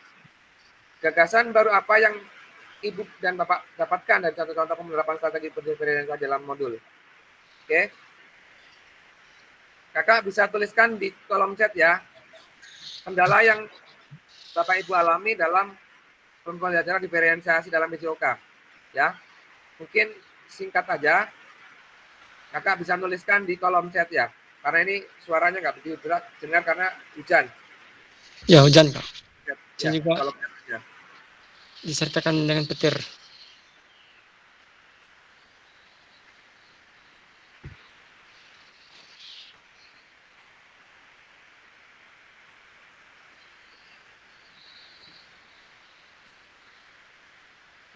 [SPEAKER 1] gagasan baru apa yang Ibu dan Bapak dapatkan dari contoh-contoh penerapan strategi berdiferensiasi dalam modul? Oke. Kakak bisa tuliskan di kolom chat ya, kendala yang Bapak Ibu alami dalam pembelajaran diferensiasi dalam PJOK. Ya, mungkin singkat aja, kakak bisa tuliskan di kolom chat ya, karena ini suaranya nggak begitu dengar karena hujan.
[SPEAKER 8] Ya, hujan Kak.
[SPEAKER 1] Ya,
[SPEAKER 8] juga
[SPEAKER 1] kolom chat aja.
[SPEAKER 8] disertakan dengan petir.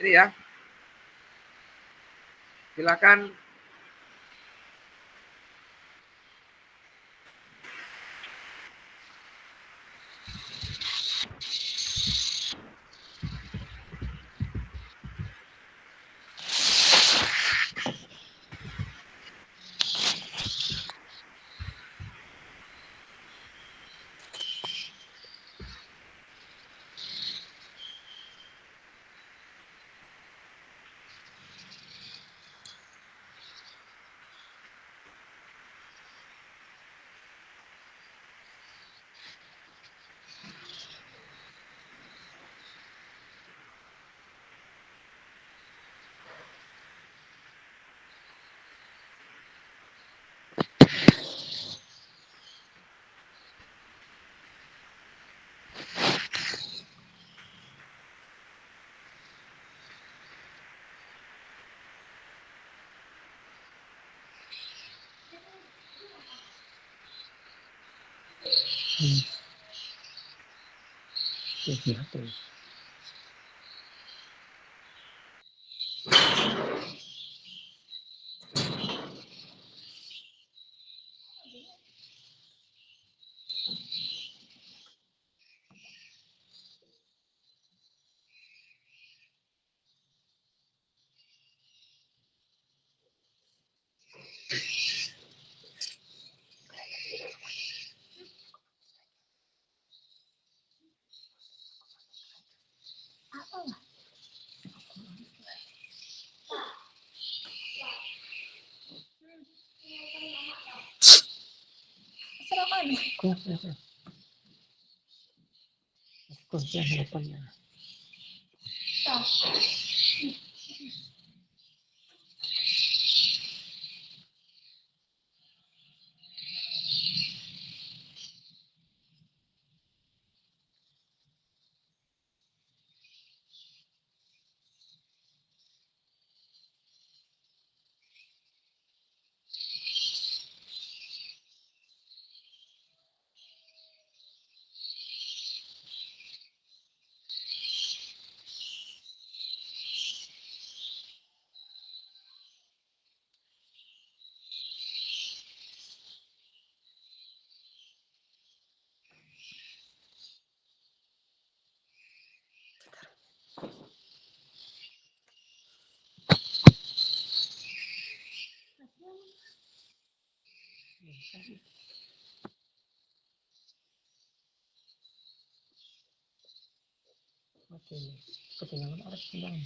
[SPEAKER 1] Ini ya, silakan.
[SPEAKER 8] Oke, ketinggalan orang sedang.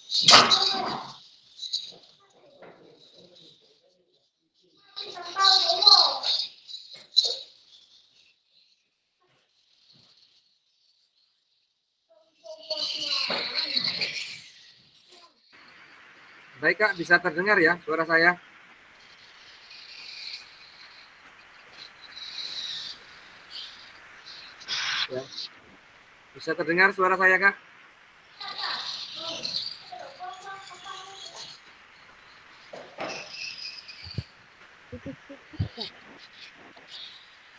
[SPEAKER 1] Baik Kak, bisa terdengar ya suara saya? Ya. Bisa terdengar suara saya Kak?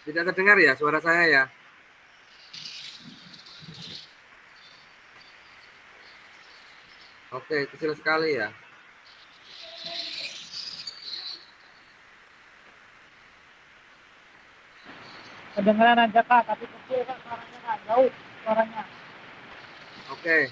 [SPEAKER 1] Tidak terdengar ya suara saya ya? Oke, kecil sekali ya.
[SPEAKER 3] Kedengeran aja Kak, tapi kecil Kak, suaranya Kak, jauh suaranya.
[SPEAKER 1] Oke.